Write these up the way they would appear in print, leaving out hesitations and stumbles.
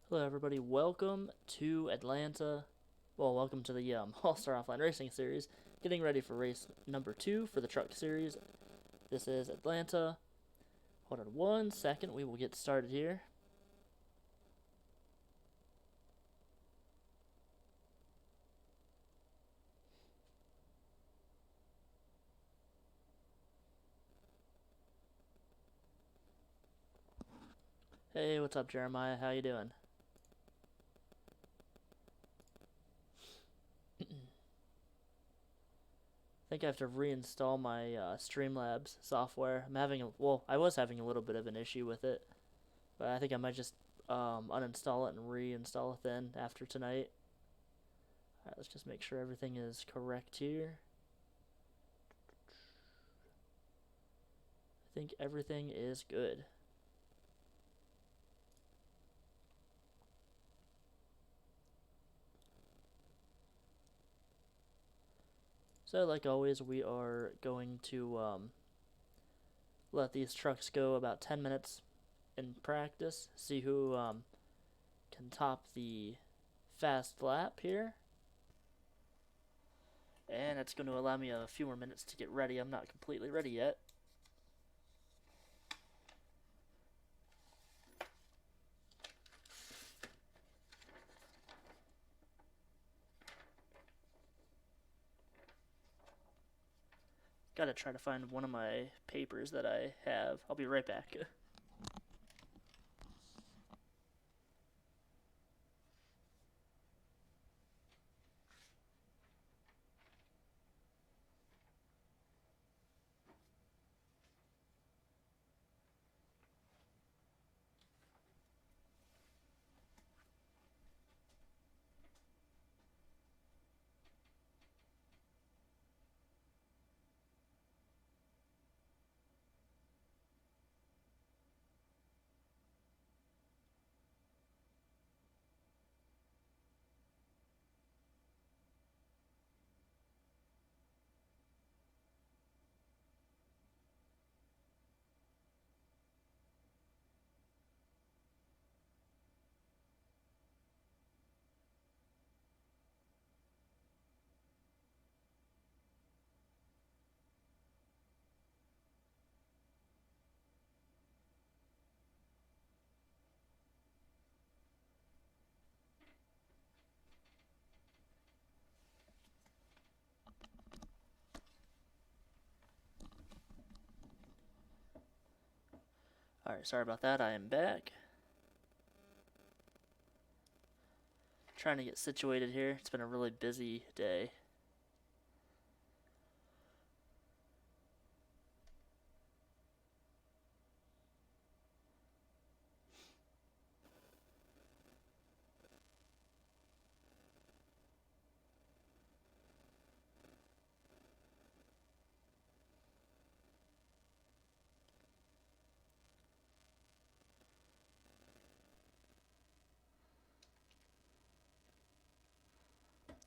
Hello, everybody. Welcome to Atlanta. Well, welcome to the All-Star Offline Racing Series. Getting ready for race number 2 for the Truck Series. This is Atlanta. Hold on 1 second. We will get started here. Hey, what's up, Jeremiah? How you doing? I think I have to reinstall my Streamlabs software. I was having a little bit of an issue with it, but I think I might just uninstall it and reinstall it then after tonight. Alright, let's just make sure everything is correct here. I think everything is good. So, like always, we are going to let these trucks go about 10 minutes in practice, see who can top the fast lap here. And it's going to allow me a few more minutes to get ready. I'm not completely ready yet. Gotta try to find one of my papers that I have. I'll be right back. Alright, sorry about that. I am back. Trying to get situated here. It's been a really busy day.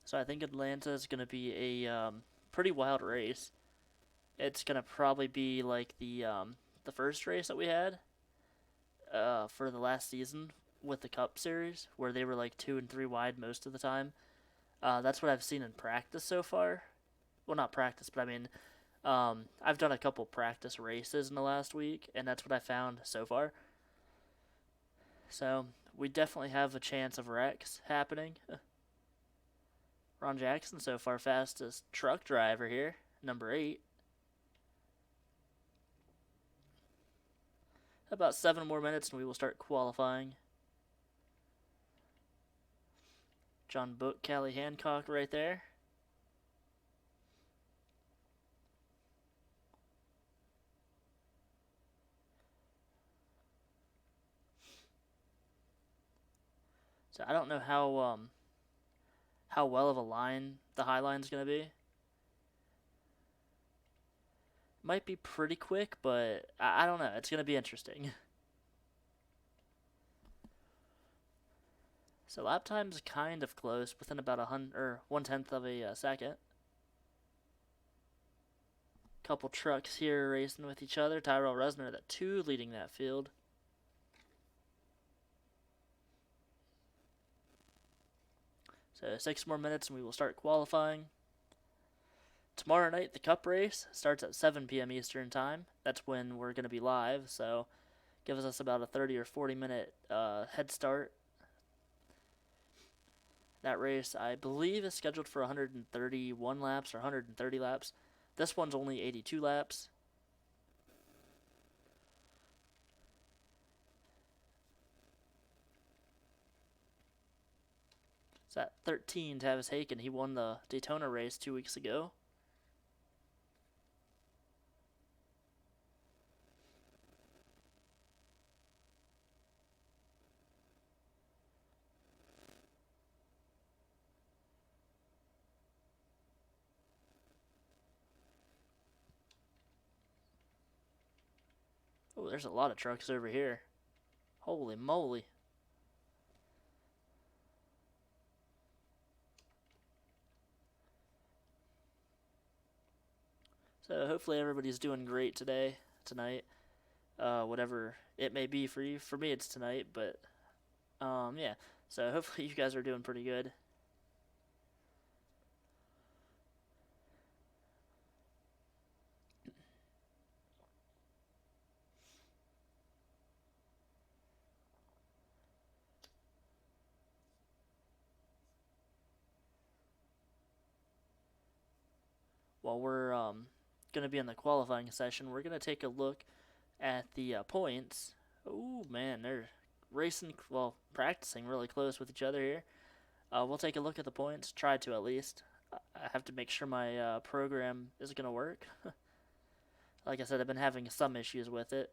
So I think Atlanta is going to be a pretty wild race. It's going to probably be like the first race that we had for the last season with the Cup Series, where they were like 2 and 3 wide most of the time. That's what I've seen in practice so far. Well, not practice, but I mean, I've done a couple practice races in the last week, and that's what I found so far. So we definitely have a chance of wrecks happening. Ron Jackson so far fastest truck driver here, number 8. About 7 more minutes and we will start qualifying. John Book, Callie Hancock right there. So I don't know how well of a line the high line's gonna be. Might be pretty quick, but I don't know. It's gonna be interesting. So lap time's kind of close, within about 1/10 of a second. Couple trucks here racing with each other. Tyrell Resner, that 2, leading that field. So 6 more minutes and we will start qualifying. Tomorrow night, the Cup race starts at 7 p.m. Eastern Time. That's when we're going to be live, so gives us about a 30 or 40 minute head start. That race, I believe, is scheduled for 131 laps or 130 laps. This one's only 82 laps. It's at 13, Tavis Haken. He won the Daytona race 2 weeks ago. Oh, there's a lot of trucks over here. Holy moly. So hopefully everybody's doing great tonight. Whatever it may be for you. For me, it's tonight, but yeah. So hopefully you guys are doing pretty good. While we're gonna be in the qualifying session, we're gonna take a look at the points. Oh man, they're racing, well, practicing really close with each other here. We'll take a look at the points, try to at least. I have to make sure my program is gonna work. Like I said, I've been having some issues with it.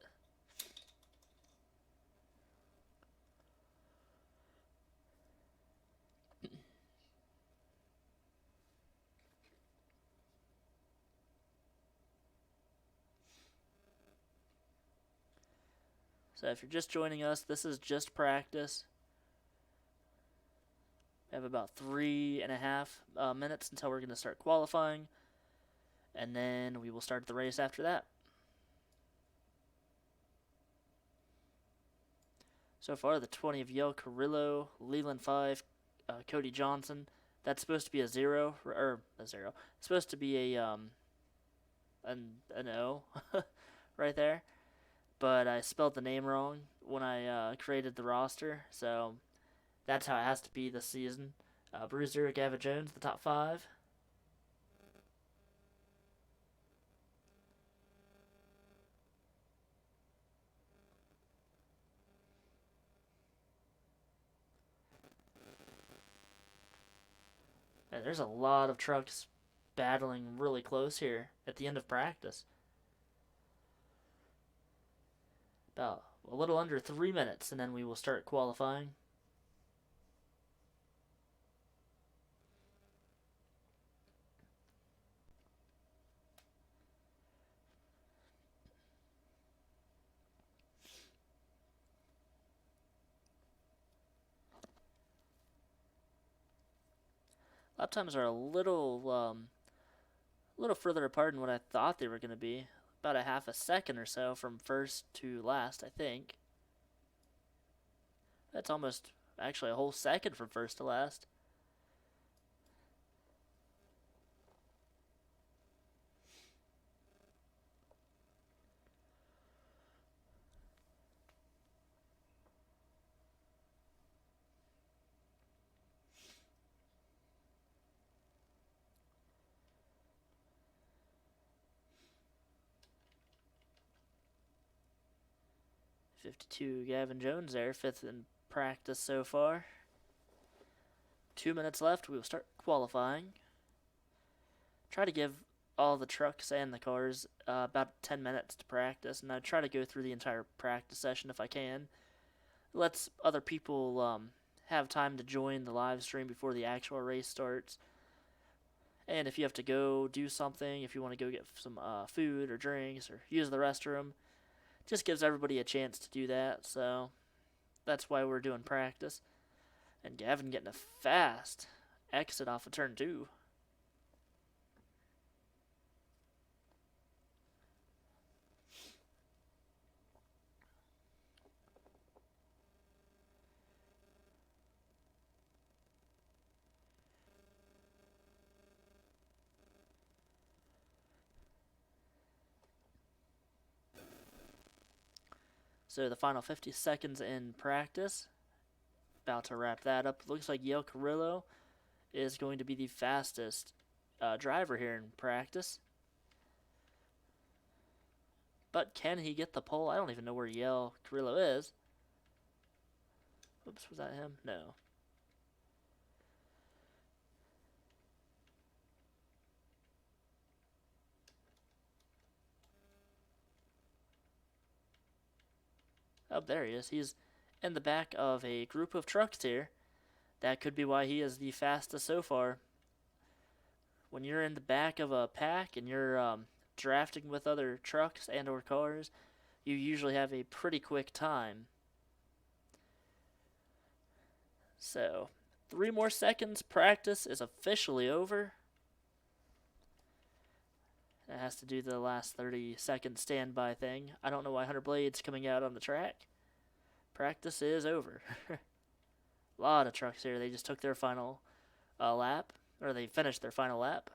So if you're just joining us, this is just practice. We have about 3.5 minutes until we're going to start qualifying, and then we will start the race after that. So far, the 20 of Yale Carrillo, Leland 5, Cody Johnson. That's supposed to be a 0, or a 0. It's supposed to be an O right there, but I spelled the name wrong when I created the roster, so that's how it has to be this season. Bruiser, Gavin Jones, the top 5. And there's a lot of trucks battling really close here at the end of practice. About a little under 3 minutes, and then we will start qualifying. Lap times are a little further apart than what I thought they were going to be. About a half a second or so from first to last, I think. That's almost actually a whole second from first to last. '52 Gavin Jones there, 5th in practice so far. 2 minutes left. We will start qualifying. Try to give all the trucks and the cars about 10 minutes to practice, and I try to go through the entire practice session if I can. It lets other people have time to join the live stream before the actual race starts. And if you have to go do something, if you want to go get some food or drinks or use the restroom, just gives everybody a chance to do that. So that's why we're doing practice. And Gavin getting a fast exit off of turn 2. So the final 50 seconds in practice. About to wrap that up. Looks like Yale Carrillo is going to be the fastest driver here in practice. But can he get the pole? I don't even know where Yale Carrillo is. Oops, was that him? No. Oh, there he is. He's in the back of a group of trucks here. That could be why he is the fastest so far. When you're in the back of a pack and you're drafting with other trucks and or cars, you usually have a pretty quick time. So, 3 more seconds. Practice is officially over. It has to do the last 30-second standby thing. I don't know why Hunter Blade's coming out on the track. Practice is over. A lot of trucks here. They just took their final lap, or they finished their final lap.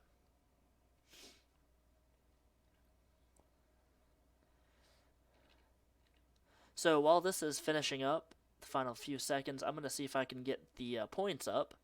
So while this is finishing up, the final few seconds, I'm going to see if I can get the points up.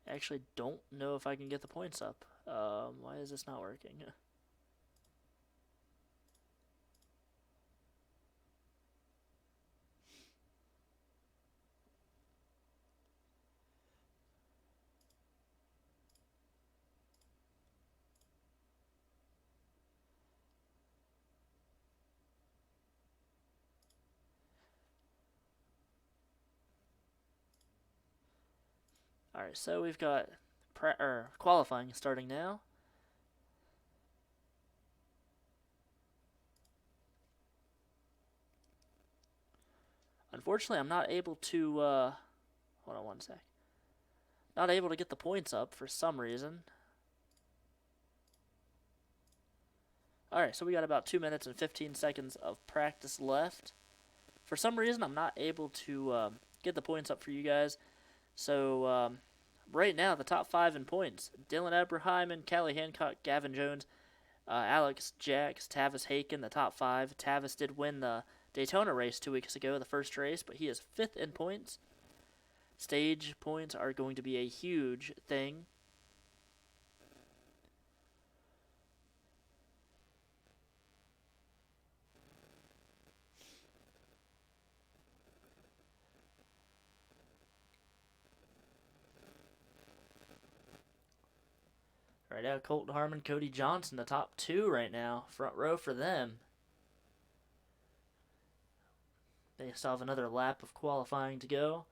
I actually don't know if I can get the points up. Why is this not working? Alright, so we've got qualifying starting now. Unfortunately, I'm not able to, hold on one sec. Not able to get the points up for some reason. Alright, so we got about 2 minutes and 15 seconds of practice left. For some reason, I'm not able to get the points up for you guys. So, right now, the top 5 in points. Dylan Eberheim, Callie Hancock, Gavin Jones, Alex Jacks, Tavis Haken, the top 5. Tavis did win the Daytona race 2 weeks ago, the first race, but he is 5th in points. Stage points are going to be a huge thing. Right now, Colton Harmon, Cody Johnson, the top 2 right now. Front row for them. They still have another lap of qualifying to go.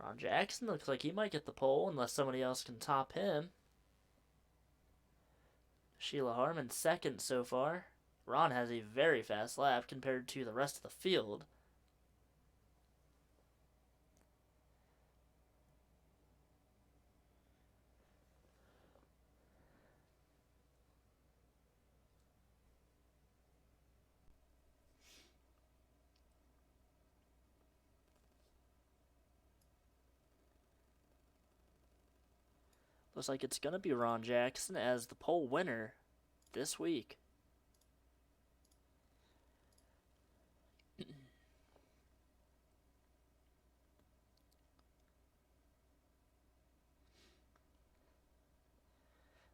Ron Jackson looks like he might get the pole unless somebody else can top him. Sheila Harmon 2nd so far. Ron has a very fast lap compared to the rest of the field. Looks like it's going to be Ron Jackson as the pole winner this week.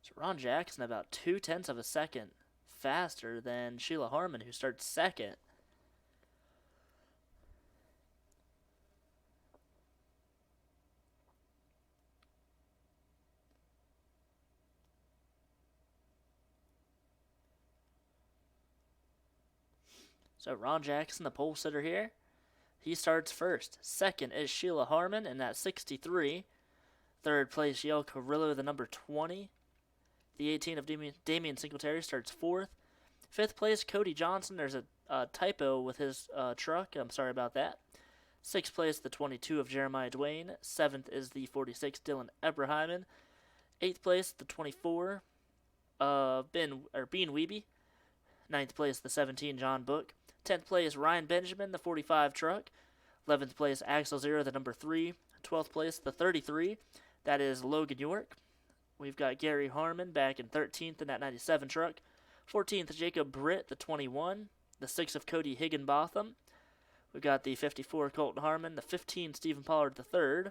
So Ron Jackson about 2/10 of a second faster than Sheila Harmon, who starts 2nd. So Ron Jackson, the pole sitter here, he starts first. Second is Sheila Harmon in that 63. Third place, Yale Carrillo, the number 20. The 18 of Damian Singletary starts fourth. Fifth place, Cody Johnson. There's a typo with his truck. I'm sorry about that. Sixth place, the 22 of Jeremiah Dwayne. Seventh is the 46, Dylan Eberheimen. Eighth place, the 24 of Bean Wiebe. Ninth place, the 17, John Book. 10th place, Ryan Benjamin, the 45 truck. 11th place, Axel Zero, the number 3. 12th place, the 33. That is Logan York. We've got Gary Harmon back in 13th in that 97 truck. 14th, Jacob Britt, the 21. The 6 of Cody Higginbotham. We've got the 54, Colton Harmon. The 15, Stephen Pollard, the 3rd.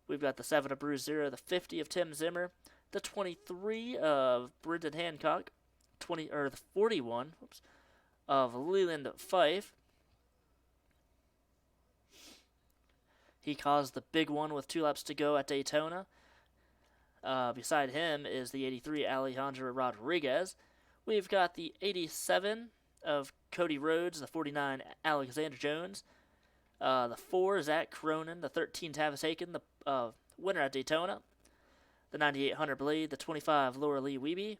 We've got the 7 of Bruce Zero. The 50 of Tim Zimmer. The 23 of Brendan Hancock. The 41 of Leland Fife. He caused the big one with 2 laps to go at Daytona. Beside him is the 83 Alejandro Rodriguez. We've got the 87 of Cody Rhodes, the 49 Alexander Jones, the 4 Zach Cronin, the 13 Tavis Haken, the winner at Daytona, the 98 Hunter Blade, the 25 Laura Lee Wiebe,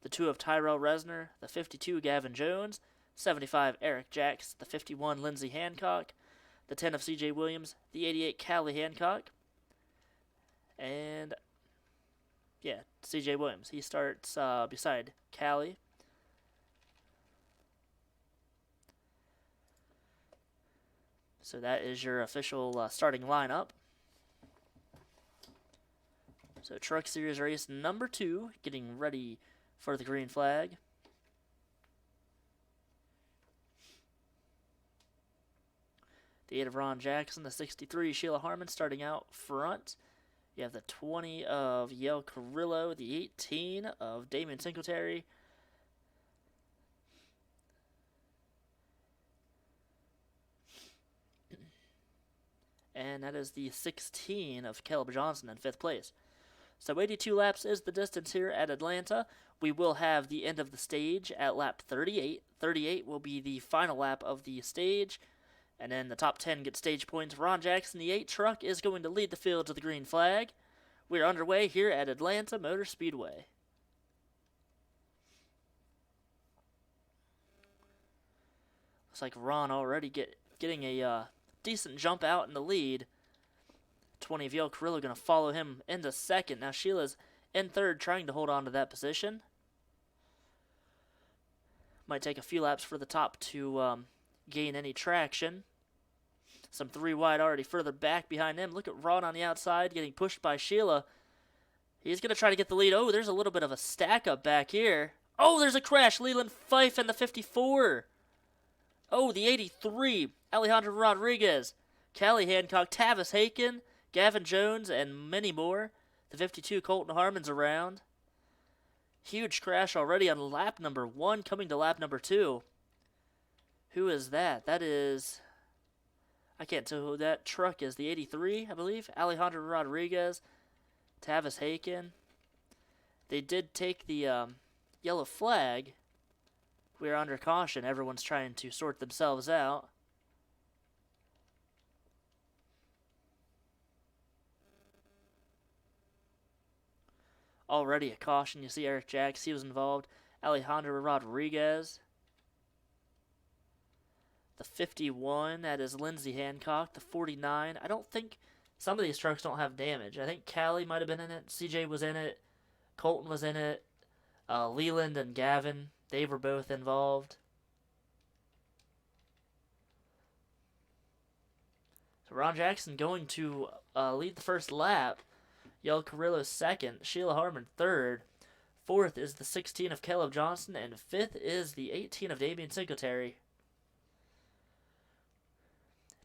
the 2 of Tyrell Resner, the 52 Gavin Jones, 75 Eric Jacks, the 51 Lindsey Hancock, the 10 of CJ Williams, the 88 Callie Hancock, and yeah, CJ Williams. He starts beside Callie. So that is your official starting lineup. So Truck Series race number 2, getting ready for the green flag. The 8 of Ron Jackson, the 63 Sheila Harmon starting out front. You have the 20 of Yale Carrillo, the 18 of Damian Singletary. And that is the 16 of Caleb Johnson in 5th place. So 82 laps is the distance here at Atlanta. We will have the end of the stage at lap 38. 38 will be the final lap of the stage. And then the top 10 get stage points. Ron Jackson, the 8 truck, is going to lead the field to the green flag. We're underway here at Atlanta Motor Speedway. Looks like Ron already getting a decent jump out in the lead. 20 of Yale Carrillo going to follow him into second. Now Sheila's in third, trying to hold on to that position. Might take a few laps for the top to gain any traction. Some 3 wide already further back behind him. Look at Ron on the outside getting pushed by Sheila. He's going to try to get the lead. Oh, there's a little bit of a stack up back here. Oh, there's a crash. Leland Fife and the 54. Oh, the 83. Alejandro Rodriguez. Callie Hancock. Tavis Haken. Gavin Jones and many more. The 52 Colton Harmon's around. Huge crash already on lap number 1, coming to lap number 2. Who is that? That is... I can't tell who that truck is. The 83, I believe. Alejandro Rodriguez. Tavis Haken. They did take the yellow flag. We are under caution. Everyone's trying to sort themselves out. Already a caution. You see Eric Jacks, he was involved. Alejandro Rodriguez. The 51, that is Lindsey Hancock. The 49, I don't think some of these trucks don't have damage. I think Callie might have been in it. CJ was in it. Colton was in it. Leland and Gavin, they were both involved. So Ron Jackson going to lead the first lap. Yale Carrillo second. Sheila Harmon third. Fourth is the 16 of Caleb Johnson. And fifth is the 18 of Damian Singletary.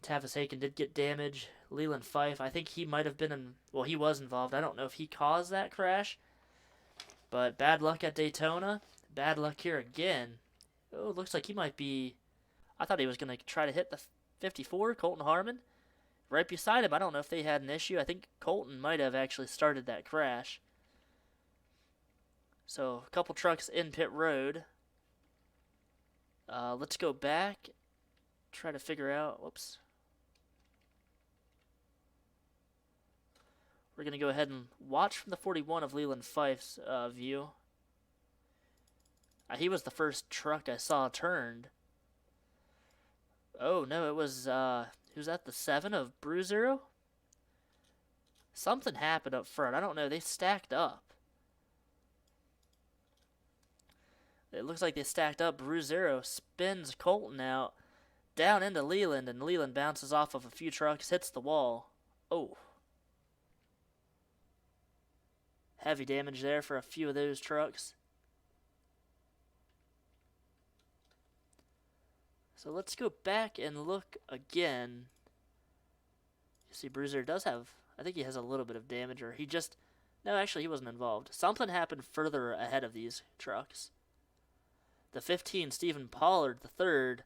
Tavis Haken did get damage. Leland Fife, I think he might have been in... Well, he was involved. I don't know if he caused that crash. But bad luck at Daytona. Bad luck here again. Oh, looks like he might be... I thought he was going to try to hit the 54, Colton Harmon. Right beside him, I don't know if they had an issue. I think Colton might have actually started that crash. So, a couple trucks in pit road. Let's go back try to figure out. Whoops. We're going to go ahead and watch from the 41 of Leland Fife's view. He was the first truck I saw turned. Oh, no, it was, who's that, the 7 of Brew Zero? Something happened up front. I don't know. They stacked up. It looks like they stacked up. Brew Zero spins Colton out down into Leland, and Leland bounces off of a few trucks, hits the wall. Oh. Heavy damage there for a few of those trucks. So let's go back and look again. You see, Bruiser does have, I think he has a little bit of damage, or he just, no, actually he wasn't involved. Something happened further ahead of these trucks. The 15, Stephen Pollard, the third.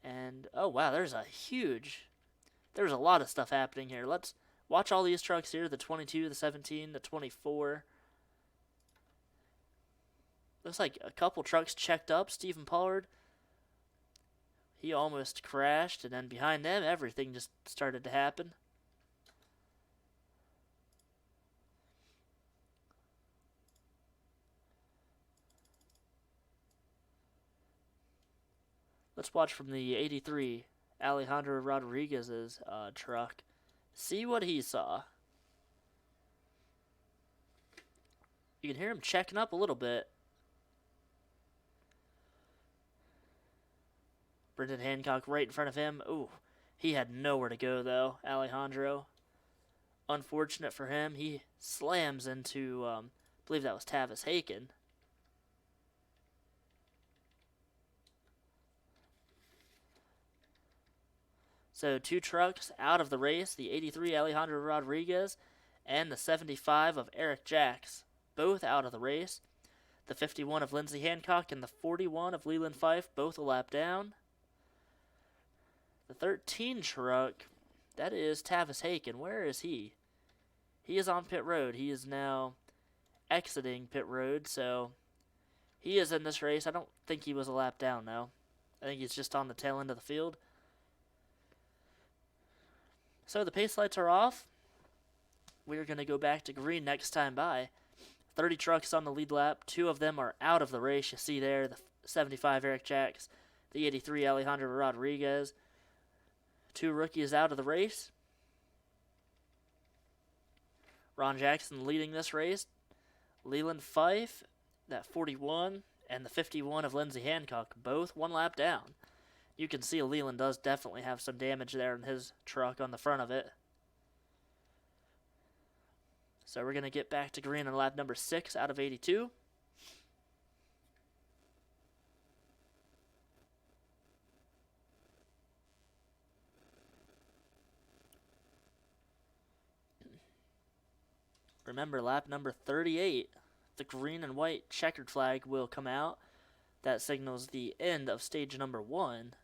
And, oh wow, there's a lot of stuff happening here. Let's watch all these trucks here, the 22, the 17, the 24. Looks like a couple trucks checked up. Stephen Pollard, he almost crashed, and then behind them, everything just started to happen. Let's watch from the 83, Alejandro Rodriguez's truck. See what he saw. You can hear him checking up a little bit. Brendan Hancock right in front of him. Ooh, he had nowhere to go, though, Alejandro. Unfortunate for him. He slams into, I believe that was Tavis Haken. So 2 trucks out of the race, the 83 Alejandro Rodriguez and the 75 of Eric Jacks, both out of the race. The 51 of Lindsey Hancock and the 41 of Leland Fife, both a lap down. The 13 truck, that is Tavis Haken. Where is he? He is on pit road. He is now exiting pit road, so he is in this race. I don't think he was a lap down, though. I think he's just on the tail end of the field. So the pace lights are off. We're going to go back to green next time by. 30 trucks on the lead lap. 2 of them are out of the race. You see there the 75 Eric Jacks, the 83 Alejandro Rodriguez. 2 rookies out of the race. Ron Jackson leading this race. Leland Fife, that 41, and the 51 of Lindsey Hancock, both 1 lap down. You can see Leland does definitely have some damage there in his truck on the front of it. So we're going to get back to green on lap number 6 out of 82. Remember, lap number 38, the green and white checkered flag will come out. That signals the end of stage number 1.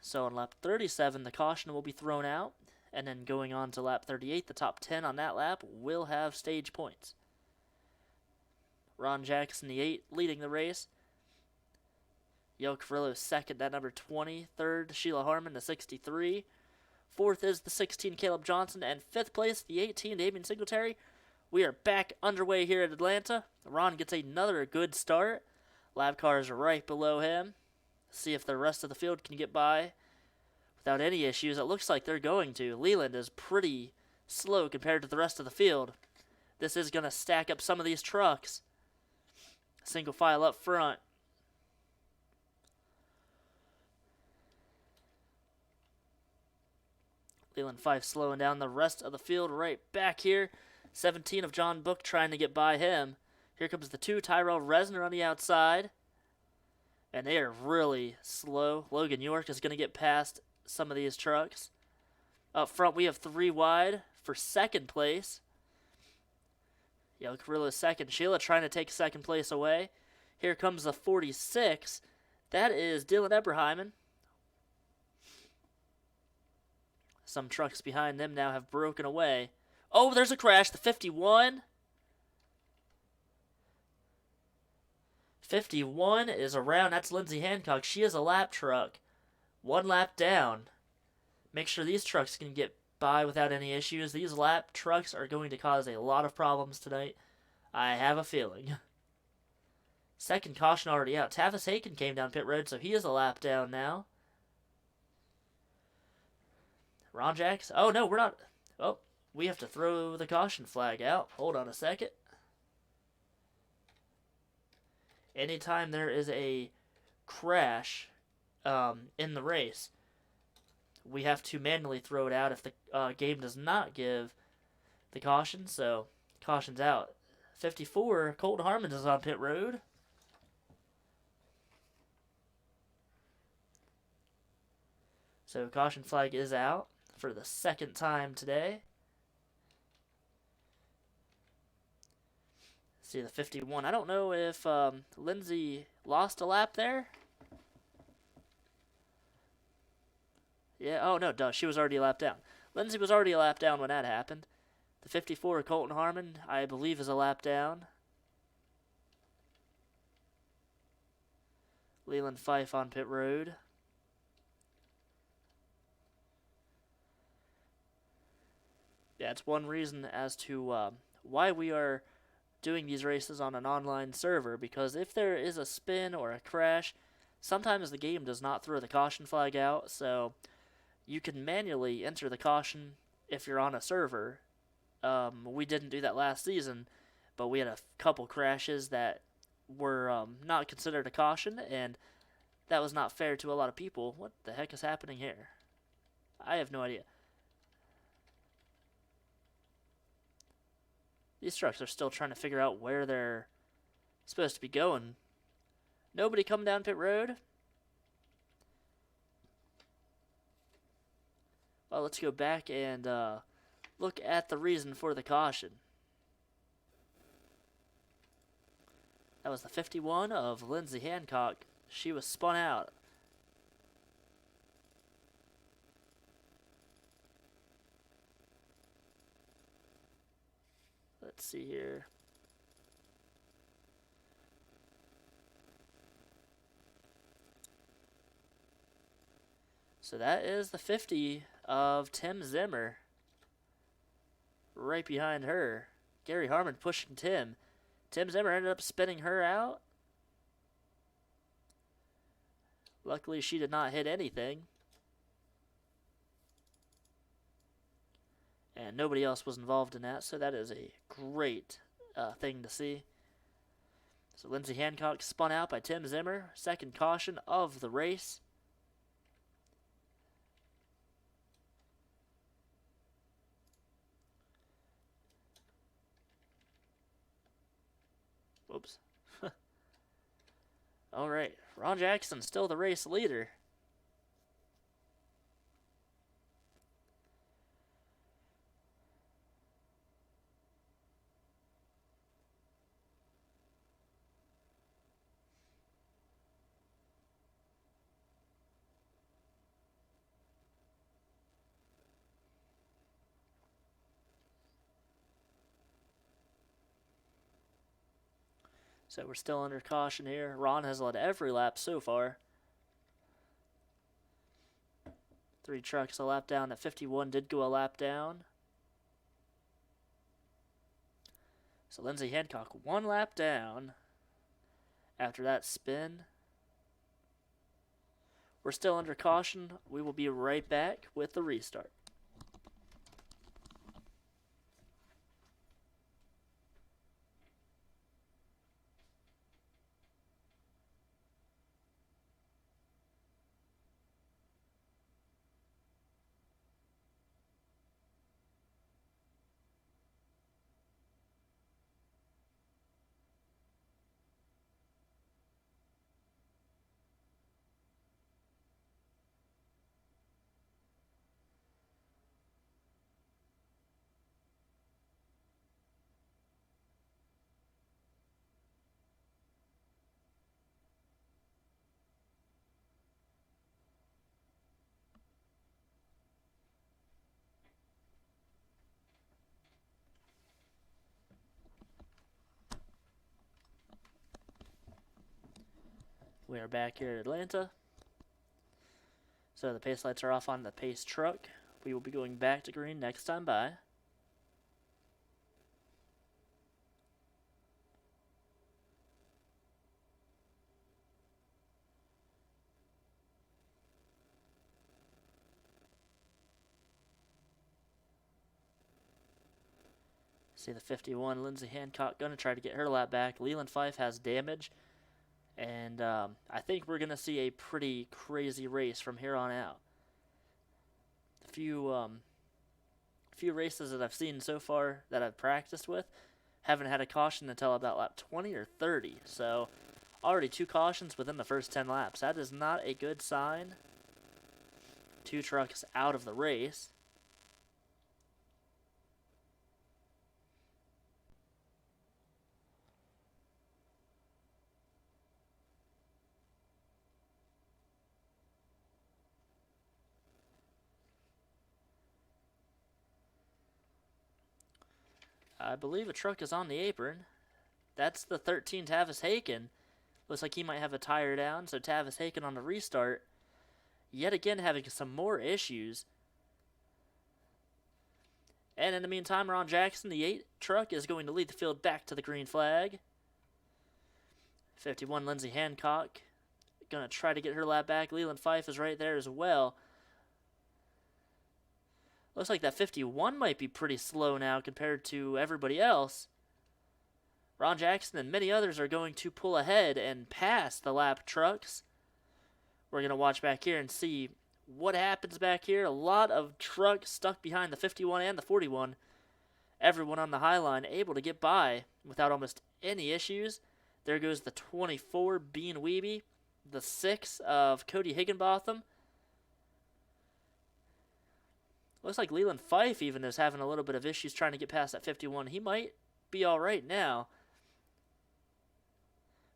So on lap 37, the caution will be thrown out. And then going on to lap 38, the top 10 on that lap will have stage points. Ron Jackson, the 8, leading the race. Yo Carrillo, second at number 20. Third, Sheila Harmon, the 63. Fourth is the 16, Caleb Johnson. And fifth place, the 18, Damian Singletary. We are back underway here at Atlanta. Ron gets another good start. Lab cars are right below him. See if the rest of the field can get by without any issues. It looks like they're going to. Leland is pretty slow compared to the rest of the field. This is going to stack up some of these trucks. Single file up front. Leland Fife slowing down the rest of the field right back here. 17 of John Book trying to get by him. Here comes the 2, Tyrell Resner on the outside. And they are really slow. Logan York is going to get past some of these trucks. Up front, we have 3 wide for second place. Yo Carrillo second. Sheila trying to take second place away. Here comes the 46. That is Dylan Eberheimen. Some trucks behind them now have broken away. Oh, there's a crash. The 51. 51 is around. That's Lindsay Hancock. She is a lap truck. One lap down. Make sure these trucks can get by without any issues. These lap trucks are going to cause a lot of problems tonight. I have a feeling. Second caution already out. Tavis Haken came down pit road, so he is a lap down now. Ron Jacks. Oh, no, we're not. Oh, we have to throw the caution flag out. Hold on a second. Anytime there is a crash in the race, we have to manually throw it out if the game does not give the caution. So, caution's out. 54, Colton Harmon is on pit road. So, caution flag is out for the second time today. See the 51. I don't know if Lindsay lost a lap there. Yeah, oh no, duh, she was already a lap down. Lindsay was already a lap down when that happened. The 54, Colton Harmon, I believe is a lap down. Leland Fife on pit road. Yeah, it's one reason as to why we are doing these races on an online server, because if there is a spin or a crash, sometimes the game does not throw the caution flag out, so you can manually enter the caution if you're on a server. We didn't do that last season, but we had a couple crashes that were not considered a caution, and that was not fair to a lot of people. What the heck is happening here? I have no idea. These trucks are still trying to figure out where they're supposed to be going. Nobody coming down pit road. Well, let's go back and look at the reason for the caution. That was the 51 of Lindsay Hancock. She was spun out. Let's see here. So that is the 50 of Tim Zimmer. Right behind her. Gary Harmon pushing Tim. Tim Zimmer ended up spinning her out. Luckily, she did not hit anything. And nobody else was involved in that, so that is a great thing to see. So Lindsay Hancock spun out by Tim Zimmer. Second caution of the race. Whoops. All right, Ron Jackson still the race leader. So we're still under caution here. Ron has led every lap so far. 3 trucks a lap down. At 51 did go a lap down. So Lindsay Hancock 1 lap down after that spin. We're still under caution. We will be right back with the restart. We are back here at Atlanta. So the pace lights are off on the pace truck. We will be going back to green next time by. See the 51, Lindsay Hancock going to try to get her lap back. Leland Fife has damage. And I think we're going to see a pretty crazy race from here on out. A few races that I've seen so far that I've practiced with haven't had a caution until about lap 20 or 30. So already 2 cautions within the first 10 laps. That is not a good sign. 2 trucks out of the race. I believe a truck is on the apron. That's the 13 Tavis Haken. Looks like he might have a tire down, so Tavis Haken on the restart. Yet again having some more issues. And in the meantime, Ron Jackson, the 8 truck, is going to lead the field back to the green flag. 51 Lindsay Hancock going to try to get her lap back. Leland Fife is right there as well. Looks like that 51 might be pretty slow now compared to everybody else. Ron Jackson and many others are going to pull ahead and pass the lap trucks. We're going to watch back here and see what happens back here. A lot of trucks stuck behind the 51 and the 41. Everyone on the high line able to get by without almost any issues. There goes the 24 Bean Weeby, the 6 of Cody Higginbotham. Looks like Leland Fife even is having a little bit of issues trying to get past that 51. He might be all right now.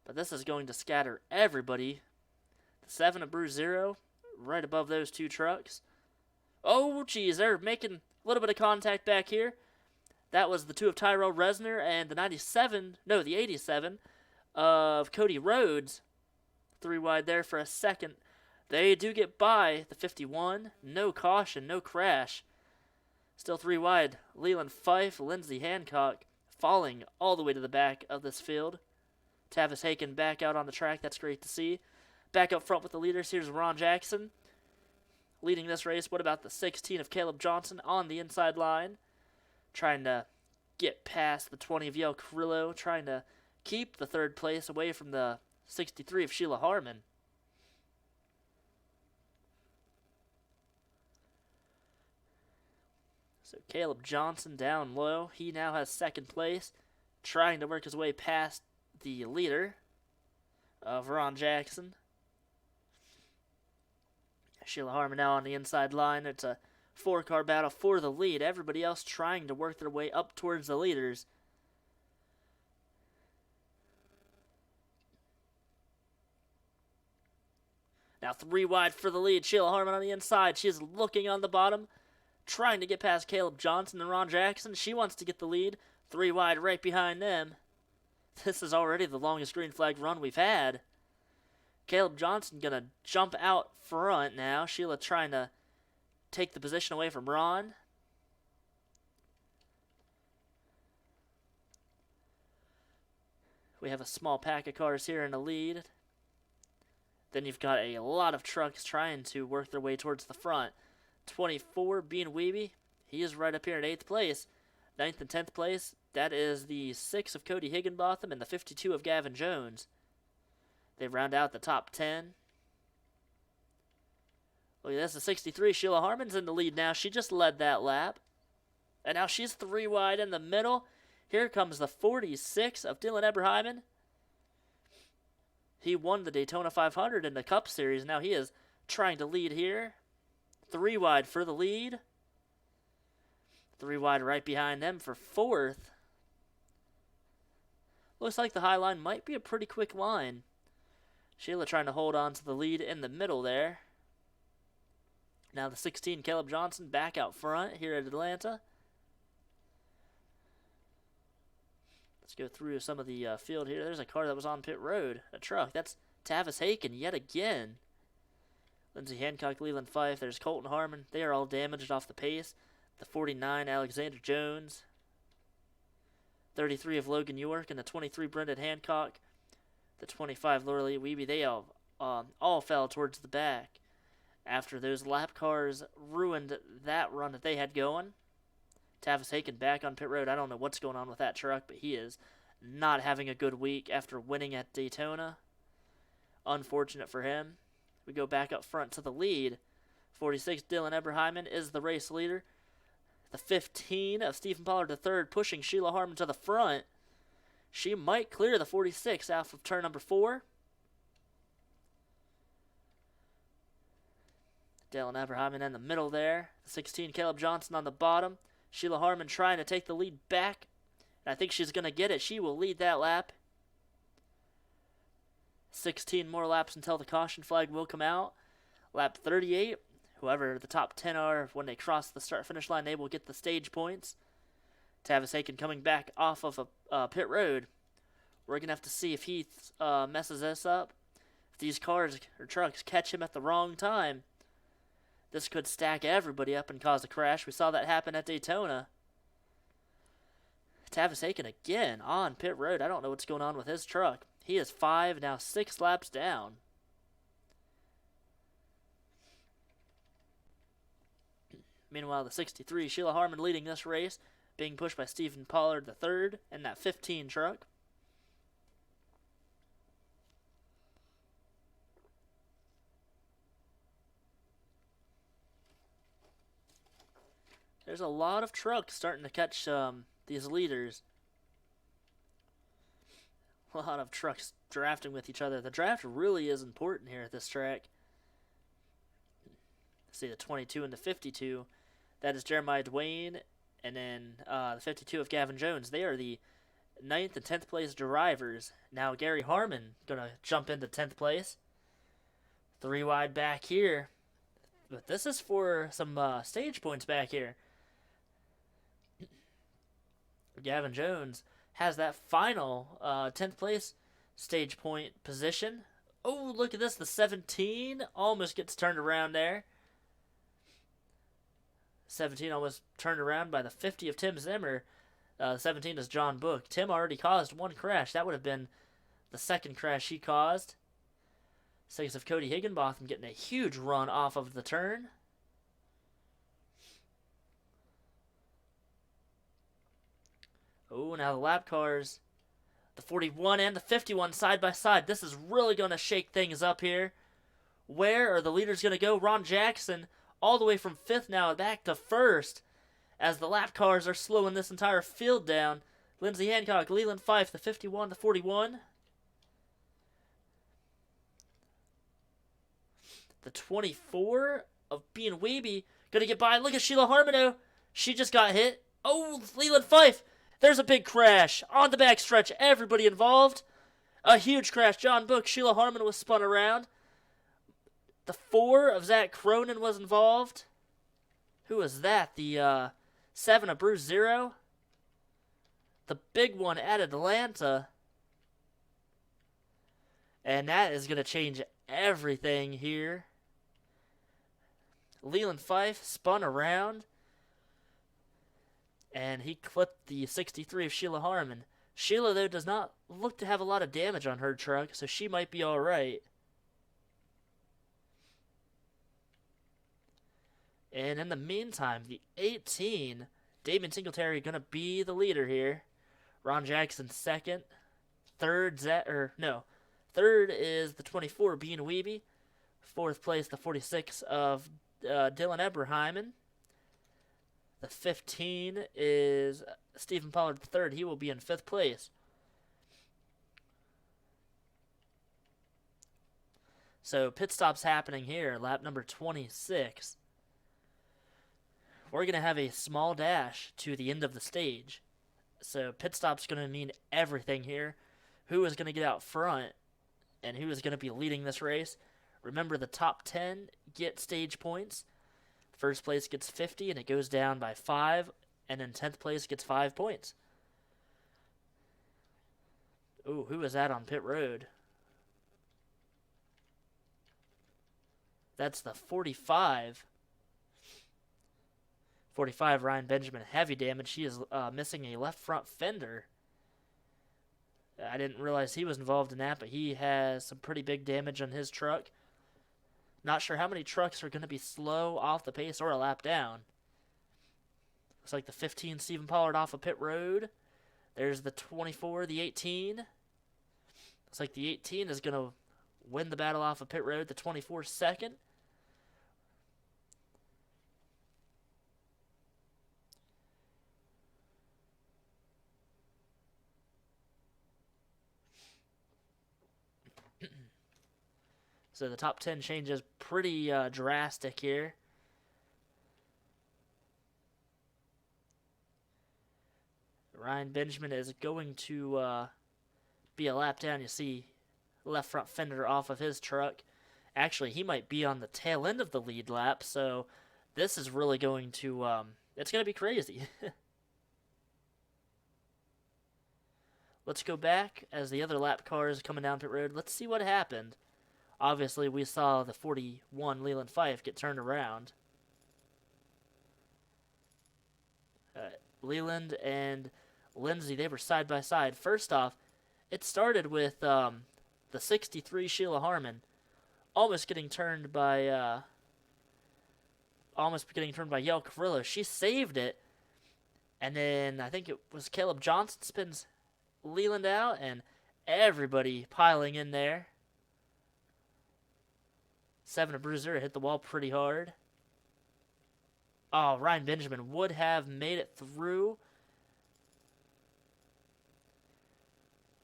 But this is going to scatter everybody. The 7 of Brew Zero right above those 2 trucks. Oh, geez, they're making a little bit of contact back here. That was the 2 of Tyrell Resner and the 87 of Cody Rhodes. 3 wide there for a second. They do get by the 51. No caution, no crash. Still 3 wide. Leland Fife, Lindsay Hancock falling all the way to the back of this field. Tavis Haken back out on the track. That's great to see. Back up front with the leaders. Here's Ron Jackson leading this race. What about the 16 of Caleb Johnson on the inside line? Trying to get past the 20 of Yale Carrillo. Trying to keep the 3rd place away from the 63 of Sheila Harmon. So Caleb Johnson down low. He now has 2nd place, trying to work his way past the leader of Ron Jackson. Sheila Harmon now on the inside line. It's a 4-car battle for the lead. Everybody else trying to work their way up towards the leaders. Now 3 wide for the lead. Sheila Harmon on the inside. She is looking on the bottom, trying to get past Caleb Johnson and Ron Jackson. She wants to get the lead. 3 wide right behind them. This is already the longest green flag run we've had. Caleb Johnson going to jump out front now. Sheila trying to take the position away from Ron. We have a small pack of cars here in the lead. Then you've got a lot of trucks trying to work their way towards the front. 24, Bean Weeby. He is right up here in 8th place. 9th and 10th place, that is the 6 of Cody Higginbotham and the 52 of Gavin Jones. They round out the top 10. Look at this, the 63, Sheila Harmon's in the lead now. She just led that lap. And now she's 3 wide in the middle. Here comes the 46 of Dylan Eberheimen. He won the Daytona 500 in the Cup Series. Now he is trying to lead here. 3 wide for the lead. 3 wide right behind them for 4th. Looks like the high line might be a pretty quick line. Sheila trying to hold on to the lead in the middle there. Now the 16, Caleb Johnson, back out front here at Atlanta. Let's go through some of the field here. There's a car that was on pit road, a truck. That's Tavis Haken yet again. Lindsey Hancock, Leland Fife. There's Colton Harmon. They are all damaged off the pace. The 49, Alexander Jones. 33 of Logan York and the 23, Brendan Hancock. The 25, Lorelei Wiebe. They all fell towards the back after those lap cars ruined that run that they had going. Tavis Haken back on pit road. I don't know what's going on with that truck, but he is not having a good week after winning at Daytona. Unfortunate for him. We go back up front to the lead. 46, Dylan Eberheimen is the race leader. The 15 of Stephen Pollard III pushing Sheila Harmon to the front. She might clear the 46 off of turn number 4. Dylan Eberheimen in the middle there. The 16, Caleb Johnson on the bottom. Sheila Harmon trying to take the lead back. And I think she's going to get it. She will lead that lap. 16 more laps until the caution flag will come out. Lap 38. Whoever the top 10 are, when they cross the start-finish line, they will get the stage points. Tavis Haken coming back off of a pit road. We're going to have to see if he messes this up. If these cars or trucks catch him at the wrong time, this could stack everybody up and cause a crash. We saw that happen at Daytona. Tavis Haken again on pit road. I don't know what's going on with his truck. He is 5, now 6 laps down. Meanwhile, the 63, Sheila Harmon leading this race, being pushed by Stephen Pollard III and that 15 truck. There's a lot of trucks starting to catch these leaders. A lot of trucks drafting with each other. The draft really is important here at this track. See the 22 and the 52. That is Jeremiah Dwayne. And then the 52 of Gavin Jones. They are the 9th and 10th place drivers. Now Gary Harmon going to jump into 10th place. 3 wide back here. But this is for some stage points back here. Gavin Jones has that final 10th place stage point position. Oh, look at this. The 17 almost gets turned around there. 17 almost turned around by the 50 of Tim Zimmer. 17 is John Book. Tim already caused 1 crash. That would have been the 2nd crash he caused. 6 of Cody Higginbotham getting a huge run off of the turn. Oh, now the lap cars, the 41 and the 51 side by side. This is really going to shake things up here. Where are the leaders going to go? Ron Jackson all the way from 5th now back to 1st as the lap cars are slowing this entire field down. Lindsey Hancock, Leland Fife, the 51, the 41. The 24 of Bean Wiebe going to get by. Look at Sheila Harmon. She just got hit. Oh, Leland Fife. There's a big crash on the backstretch. Everybody involved. A huge crash. John Book, Sheila Harmon was spun around. The 4 of Zach Cronin was involved. Who was that? The 7 of Bruce Zero. The big one at Atlanta. And that is going to change everything here. Leland Fife spun around. And he clipped the 63 of Sheila Harmon. Sheila, though, does not look to have a lot of damage on her truck, so she might be all right. And in the meantime, the 18, Damon Singletary, going to be the leader here. Ron Jackson 2nd. Third is the 24, Bean Wiebe. 4th place, the 46 of Dylan Eberheimen. The 15 is Stephen Pollard III. He will be in 5th place. So pit stops happening here, lap number 26. We're going to have a small dash to the end of the stage. So pit stop's going to mean everything here. Who is going to get out front and who is going to be leading this race. Remember, the top 10 get stage points. First place gets 50, and it goes down by 5, and then 10th place gets 5 points. Ooh, who is that on pit road? That's the 45. 45, Ryan Benjamin, heavy damage. He is missing a left front fender. I didn't realize he was involved in that, but he has some pretty big damage on his truck. Not sure how many trucks are going to be slow off the pace or a lap down. Looks like the 15, Stephen Pollard off of pit road. There's the 24, the 18. Looks like the 18 is going to win the battle off of pit road. The 24 second. So the top 10 changes pretty drastic here. Ryan Benjamin is going to be a lap down. You see left front fender off of his truck. Actually, he might be on the tail end of the lead lap, so this is really going to, it's going to be crazy. Let's go back as the other lap car is coming down pit road. Let's see what happened. Obviously, we saw the 41 Leland Fife get turned around. Leland and Lindsay, they were side by side. First off, it started with the 63 Sheila Harmon almost getting turned by Yael Carrillo. She saved it, and then I think it was Caleb Johnson spins Leland out, and everybody piling in there. 7 Bruiser hit the wall pretty hard. Oh, Ryan Benjamin would have made it through.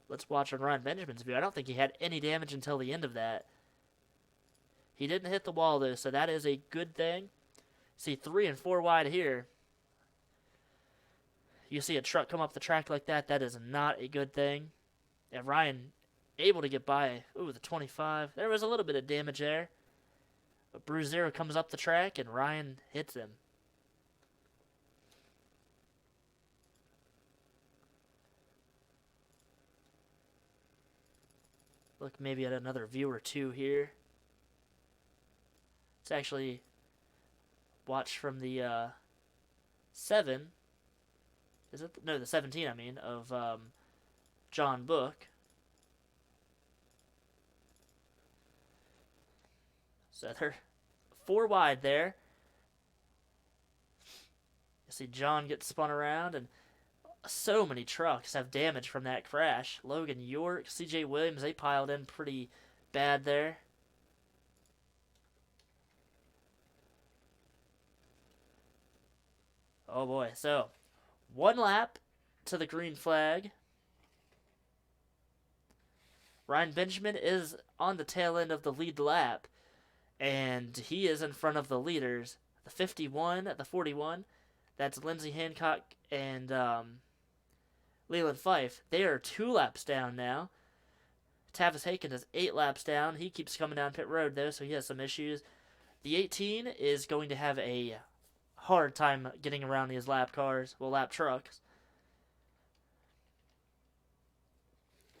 Let's watch on Ryan Benjamin's view. I don't think he had any damage until the end of that. He didn't hit the wall, though, so that is a good thing. See 3 and 4 wide here. You see a truck come up the track like that, that is not a good thing. And Ryan able to get by. Ooh, the 25. There was a little bit of damage there. But Bruiser comes up the track, and Ryan hits him. Look maybe at another view or two here. Let's actually watch from the 7. Is it? No, the 17, I mean, of John Book. So they're 4 wide there. You see John gets spun around, and so many trucks have damage from that crash. Logan York, CJ Williams, they piled in pretty bad there. Oh boy, so 1 lap to the green flag. Ryan Benjamin is on the tail end of the lead lap, and he is in front of the leaders. The 51, the 41, that's Lindsey Hancock and Leland Fife. They are 2 laps down now. Tavis Haken is 8 laps down. He keeps coming down pit road, though, so he has some issues. The 18 is going to have a hard time getting around these lap cars, well, lap trucks.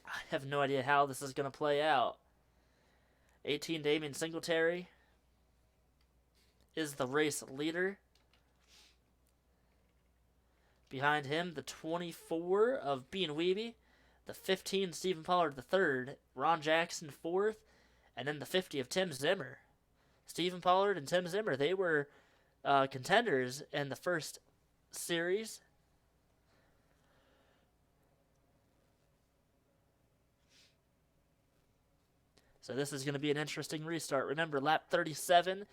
I have no idea how this is going to play out. 18, Damian Singletary is the race leader. Behind him, the 24 of Bean Weeby, the 15, Stephen Pollard the third, Ron Jackson 4th, and then the 50 of Tim Zimmer. Stephen Pollard and Tim Zimmer, they were contenders in the first series. So this is going to be an interesting restart. Remember, lap 37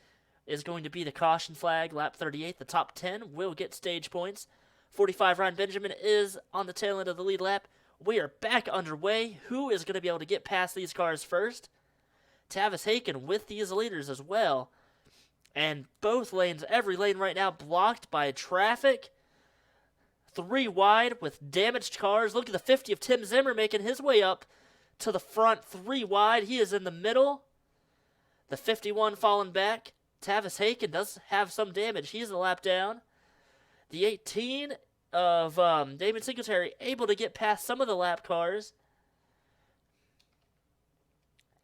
is going to be the caution flag. Lap 38, the top 10 will get stage points. 45, Ryan Benjamin is on the tail end of the lead lap. We are back underway. Who is going to be able to get past these cars first? Tavis Haken with these leaders as well. And both lanes, every lane right now, blocked by traffic. 3 wide with damaged cars. Look at the 50 of Tim Zimmer making his way up to the front. 3 wide. He is in the middle. The 51 falling back. Tavis Haken does have some damage. He's a lap down. The 18 of Damon Singletary able to get past some of the lap cars.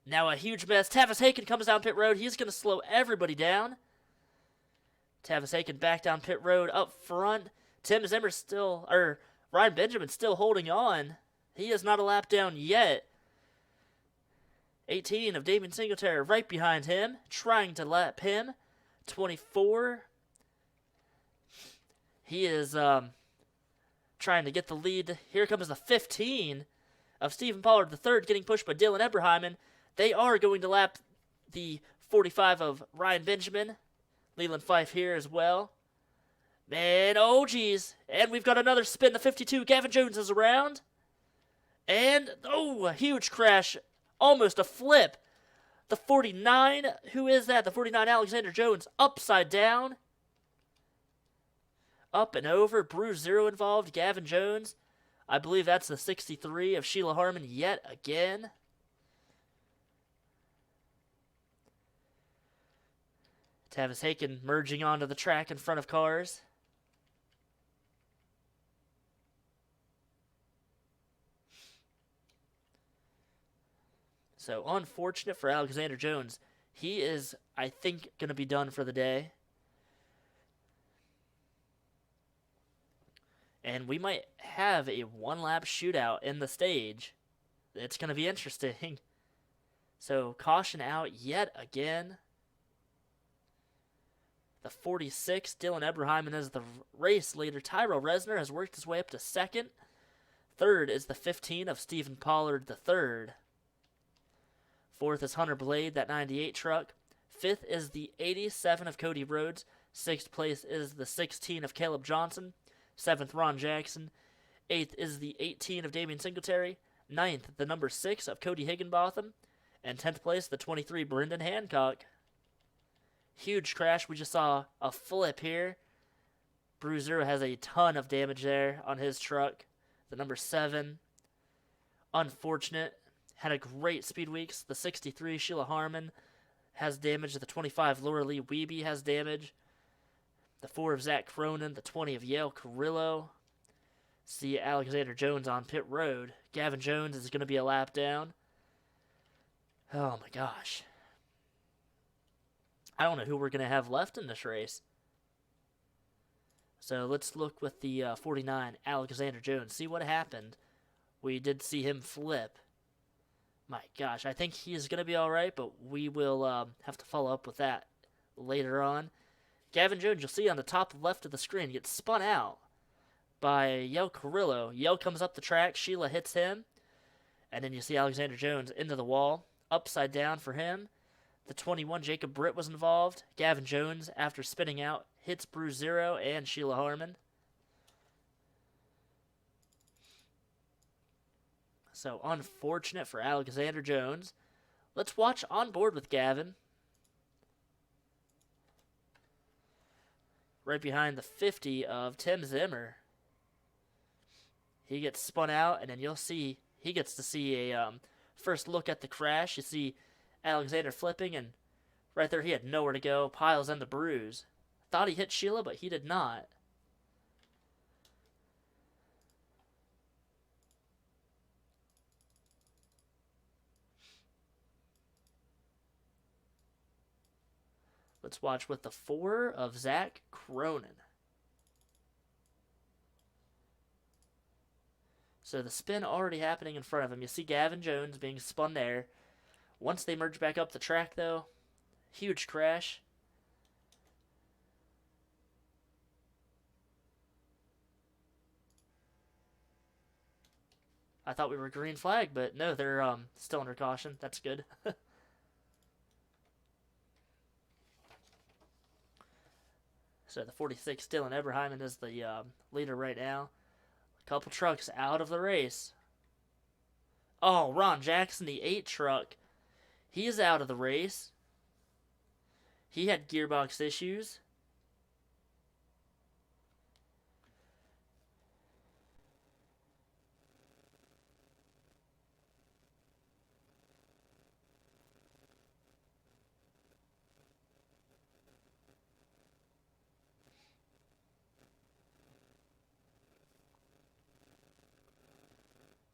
Now a huge mess. Tavis Haken comes down pit road. He's going to slow everybody down. Tavis Haken back down pit road up front. Tim Zimmer still, or Ryan Benjamin still holding on. He is not a lap down yet. 18 of Damien Singletary right behind him, trying to lap him. 24. He is trying to get the lead. Here comes the 15 of Stephen Pollard III getting pushed by Dylan Eberheimen. They are going to lap the 45 of Ryan Benjamin. Leland Fife here as well. Man, oh geez. And we've got another spin. The 52, Gavin Jones is around. And, oh, a huge crash. Almost a flip. The 49, who is that? The 49, Alexander Jones, upside down. Up and over. Bruise zero involved. Gavin Jones. I believe that's the 63 of Sheila Harmon yet again. Tavis Haken merging onto the track in front of cars. So unfortunate for Alexander Jones. He is, I think, going to be done for the day. And we might have a one-lap shootout in the stage. It's going to be interesting. So caution out yet again. The 46, Dylan Eberheimen is the race leader. Tyrell Resner has worked his way up to second. Third is the 15 of Stephen Pollard III. Fourth is Hunter Blade, that 98 truck. Fifth is the 87 of Cody Rhodes. Sixth place is the 16 of Caleb Johnson. Seventh, Ron Jackson. Eighth is the 18 of Damien Singletary. Ninth, the number 6 of Cody Higginbotham. And 10th place, the 23, Brendan Hancock. Huge crash. We just saw a flip here. Bruiser has a ton of damage there on his truck. The number 7. Unfortunate. Had a great speed weeks. The 63, Sheila Harmon, has damage. The 25, Laura Lee Wiebe, has damage. The 4 of Zach Cronin. The 20 of Yale Carrillo. See Alexander Jones on pit road. Gavin Jones is going to be a lap down. Oh my gosh. I don't know who we're going to have left in this race. So let's look with the 49, Alexander Jones. See what happened. We did see him flip. My gosh, I think he is going to be all right, but we will have to follow up with that later on. Gavin Jones, you'll see on the top left of the screen, gets spun out by Yale Carrillo. Yale comes up the track. Sheila hits him. And then you see Alexander Jones into the wall. Upside down for him. The 21, Jacob Britt, was involved. Gavin Jones, after spinning out, hits Bruce Zero and Sheila Harmon. So unfortunate for Alexander Jones. Let's watch on board with Gavin. Right behind the 50 of Tim Zimmer. He gets spun out, and then you'll see he gets to see a first look at the crash. You see Alexander flipping, and right there he had nowhere to go. Piles in the bruise. Thought he hit Sheila, but he did not. Let's watch with the 4 of Zach Cronin. So the spin already happening in front of him. You see Gavin Jones being spun there. Once they merge back up the track, though, huge crash. I thought we were green flag, but no, they're still under caution. That's good. So the 46, Dylan Eberheimen, is the leader right now. A couple trucks out of the race. Oh, Ron Jackson, the 8 truck. He is out of the race. He had gearbox issues.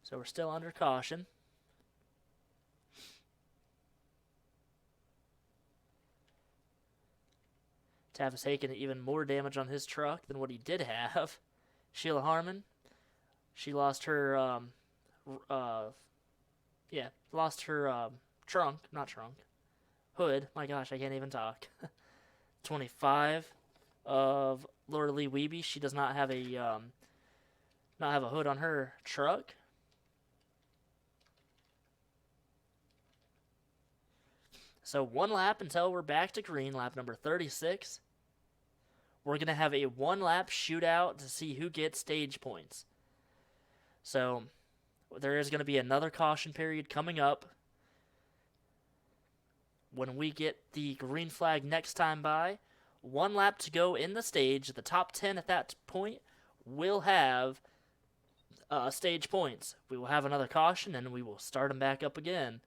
So we're still under caution. Tavis Haken even more damage on his truck than what he did have. Sheila Harmon, she lost her, lost her hood. My gosh, I can't even talk. 25 of Laura Lee Wiebe. She does not have a hood on her truck. So 1 lap until we're back to green, lap number 36. We're going to have a 1-lap shootout to see who gets stage points. So there is going to be another caution period coming up. When we get the green flag next time by, 1 lap to go in the stage. The top 10 at that point will have stage points. We will have another caution, and we will start them back up again.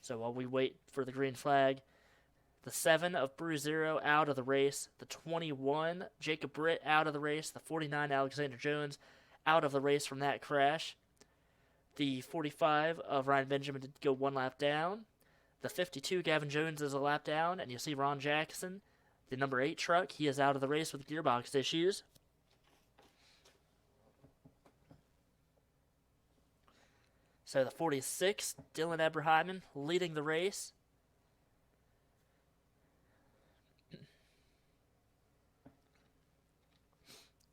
So while we wait for the green flag, the 7 of Brew Zero out of the race, the 21 Jacob Britt out of the race, the 49 Alexander Jones out of the race from that crash. The 45 of Ryan Benjamin did go 1 lap down. The 52 Gavin Jones is a lap down, and you see Ron Jackson, the number 8 truck, he is out of the race with gearbox issues. So the 46, Dylan Eberheimen, leading the race.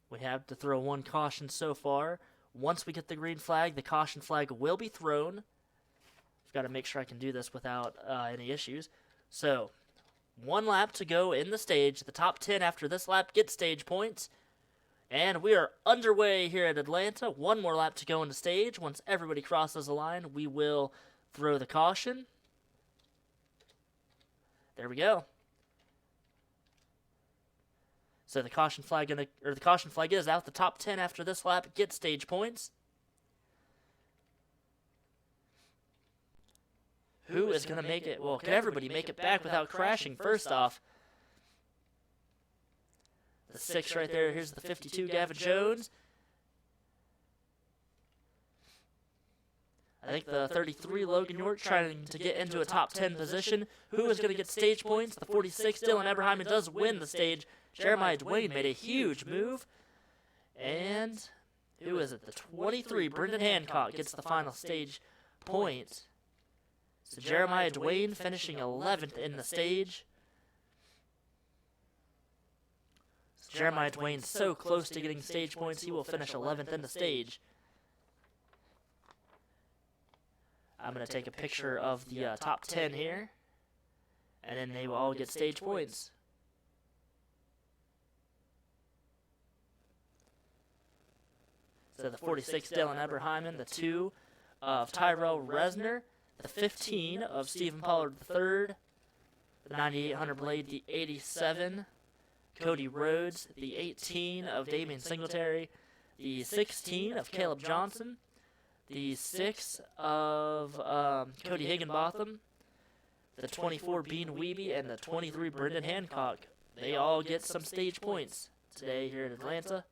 We have to throw 1 caution so far. Once we get the green flag, the caution flag will be thrown. I've got to make sure I can do this without any issues. So 1 lap to go in the stage. The top 10 after this lap get stage points. And we are underway here at Atlanta. 1 more lap to go in the stage. Once everybody crosses the line, we will throw the caution. There we go. So the caution flag is out. The top 10 after this lap get stage points. Who is going to make it? Well, can everybody make it back without crashing? First off, the 6 right there. Here's the 52 Gavin Jones. I think the 33 Logan York trying to get into a top 10 position. Who is going to get stage points? The 46 Dylan Eberheimen does win the stage. Jeremiah Dwayne made a huge move. And who is it? The 23 Brendan Hancock gets the final stage point. So Jeremiah Dwayne finishing 11th in the stage. So Jeremiah Dwayne so close to getting stage points, he will finish 11th in the stage. I'm going to take a picture of the top 10 here, and then they will all get stage points. So the 46 Dylan Eberheimen, the 2 of Tyrell Resner, the 15 of Stephen Pollard III, the 9800 Blade, the 87 Cody Rhodes, the 18 of Damian Singletary, the 16 of Caleb Johnson, the 6 of Cody Higginbotham, the 24 Bean Wiebe, and the 23 Brendan Hancock. They all get some stage points today here in Atlanta.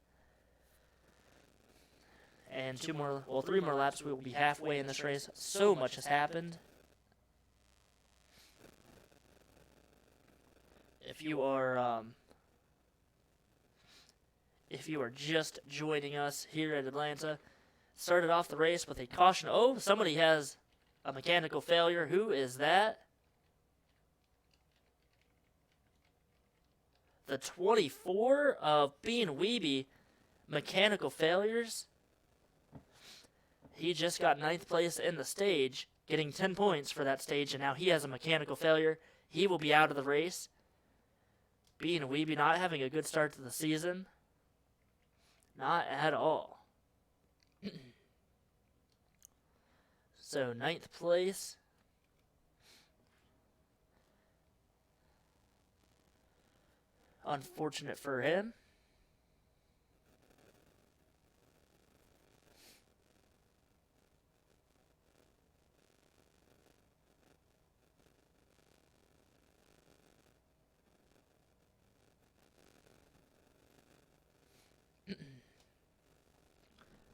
And 3 more laps, we will be halfway in this race. So much has happened. If you are just joining us here at Atlanta, started off the race with a caution. Oh, somebody has a mechanical failure. Who is that? The 24 of Bean Wiebe, mechanical failures. He just got 9th place in the stage, getting 10 points for that stage, and now he has a mechanical failure. He will be out of the race. Bean Wiebe not having a good start to the season. Not at all. So 9th place. Unfortunate for him.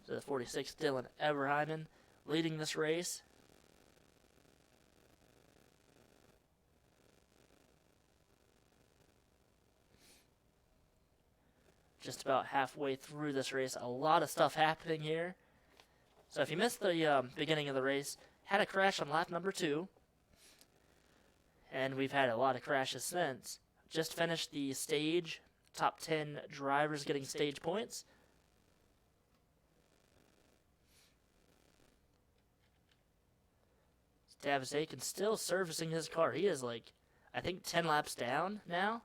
So the 46 Dylan Eberheimen leading this race. just about halfway through this race. A lot of stuff happening here. So if you missed the beginning of the race, had a crash on lap number 2. And we've had a lot of crashes since. Just finished the stage, top 10 drivers getting stage points. Tavis Haken still servicing his car. He is like, I think 10 laps down now.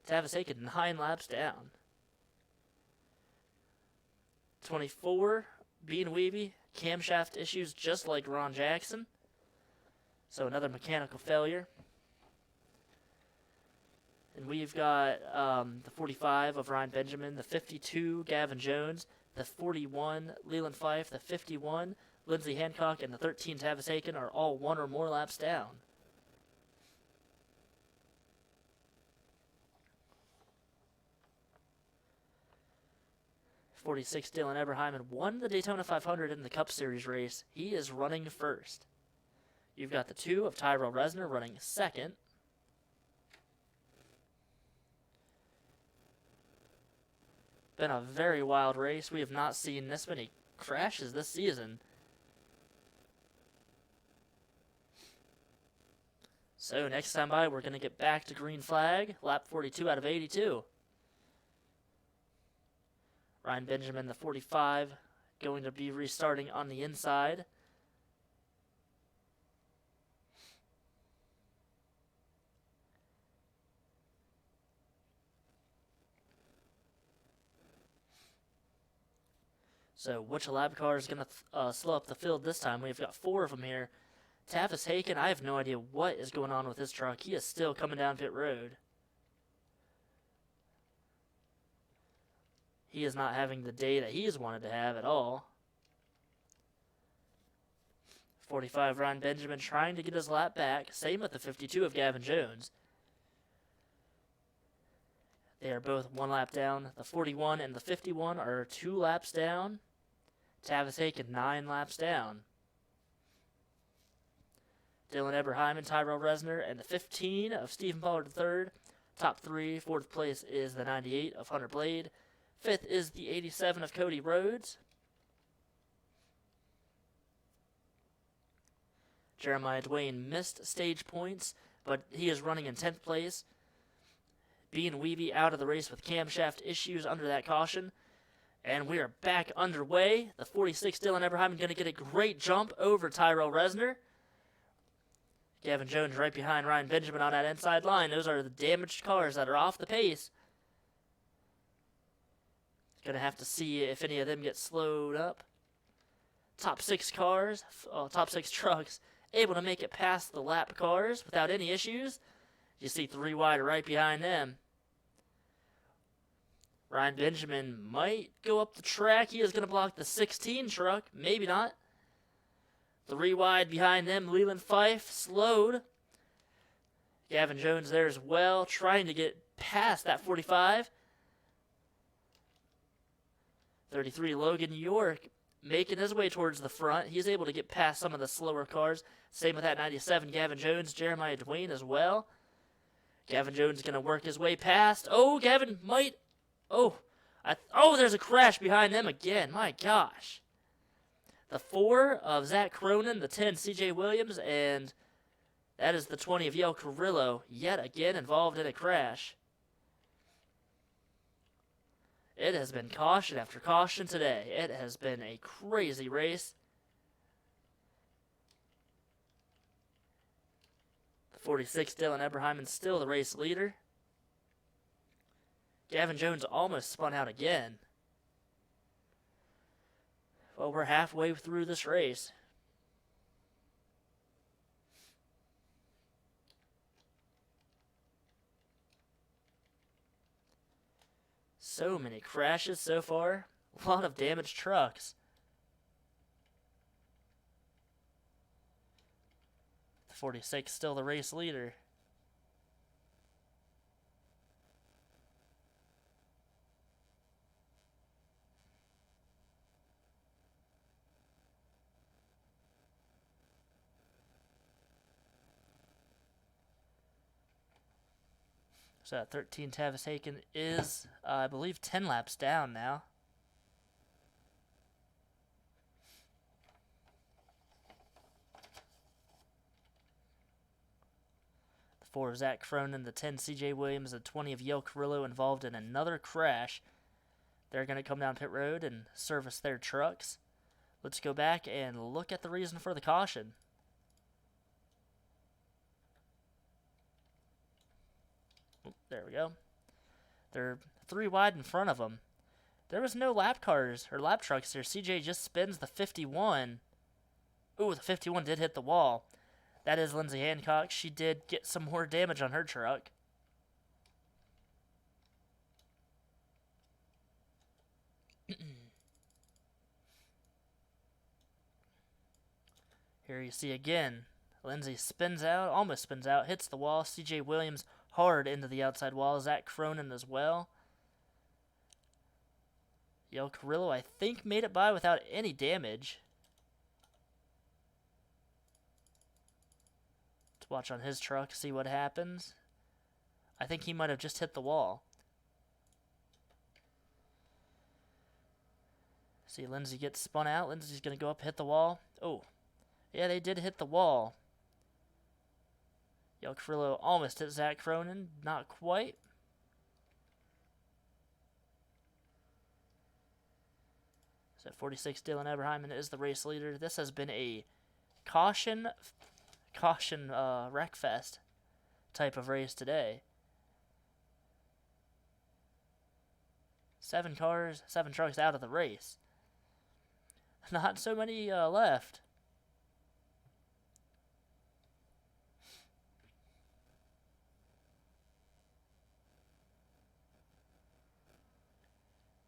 Tavis Haken 9 laps down. 24, Bean Weeby, camshaft issues just like Ron Jackson. So another mechanical failure. And we've got the 45 of Ryan Benjamin, the 52 Gavin Jones, the 41 Leland Fife, the 51 Lindsey Hancock, and the 13 Tavis Haken are all 1 or more laps down. '46 Dylan Eberheim won the Daytona 500 in the Cup Series race. He is running first. You've got the 2 of Tyrell Resner running second. Been a very wild race. We have not seen this many crashes this season. So next time by, we're going to get back to green flag, lap 42 out of 82. Ryan Benjamin, the 45, going to be restarting on the inside. So which lab car is going to slow up the field this time? We've got 4 of them here. Tavis Haken, I have no idea what is going on with his truck. He is still coming down pit road. He is not having the day that he's wanted to have at all. 45 Ryan Benjamin trying to get his lap back. Same with the 52 of Gavin Jones. They are both 1 lap down. The 41 and the 51 are 2 laps down. Tavis Haken 9 laps down. Dylan Eberheim and Tyrell Resner and the 15 of Stephen Pollard III. Top 3. 4th place is the 98 of Hunter Blade. 5th is the 87 of Cody Rhodes. Jeremiah Dwayne missed stage points, but he is running in 10th place. Bean Weeby out of the race with camshaft issues under that caution. And we are back underway. The 46 Dylan Eberheim going to get a great jump over Tyrell Resner. Gavin Jones right behind Ryan Benjamin on that inside line. Those are the damaged cars that are off the pace. Going to have to see if any of them get slowed up. Top 6 cars, top 6 trucks, able to make it past the lap cars without any issues. You see 3 wide right behind them. Ryan Benjamin might go up the track. He is going to block the 16 truck. Maybe not. 3 wide behind them. Leland Fife slowed. Gavin Jones there as well, trying to get past that 45. 33 Logan York making his way towards the front. He's able to get past some of the slower cars. Same with that 97 Gavin Jones. Jeremiah Dwayne as well. Gavin Jones going to work his way past. Oh, Gavin might... Oh, there's a crash behind them again. My gosh. The 4 of Zach Cronin, the 10 CJ Williams, and that is the 20 of Yale Carrillo, yet again involved in a crash. It has been caution after caution today. It has been a crazy race. The 46 Dylan Eberheim still the race leader. Gavin Jones almost spun out again. Well, we're halfway through this race. So many crashes so far. A lot of damaged trucks. The 46 still the race leader. So at 13, Tavis Haken is, I believe, 10 laps down now. The 4 of Zach Cronin, the 10 CJ Williams, the 20 of Yale Carrillo involved in another crash. They're going to come down pit road and service their trucks. Let's go back and look at the reason for the caution. Oop, there we go. They're 3 wide in front of them. There was no lap cars or lap trucks there. CJ just spins the 51. Ooh, the 51 did hit the wall. That is Lindsay Hancock. She did get some more damage on her truck. Here you see again, Lindsay spins out, almost spins out, hits the wall. CJ Williams hard into the outside wall. Zach Cronin as well. Yale Carrillo, I think, made it by without any damage. Let's watch on his truck, see what happens. I think he might have just hit the wall. See, Lindsay gets spun out. Lindsay's going to go up, hit the wall. Oh, yeah, they did hit the wall. Yale Carrillo almost hit Zach Cronin. Not quite. So 46, Dylan Eberheimen is the race leader. This has been a caution wreckfest type of race today. 7 cars, 7 trucks out of the race. Not so many left.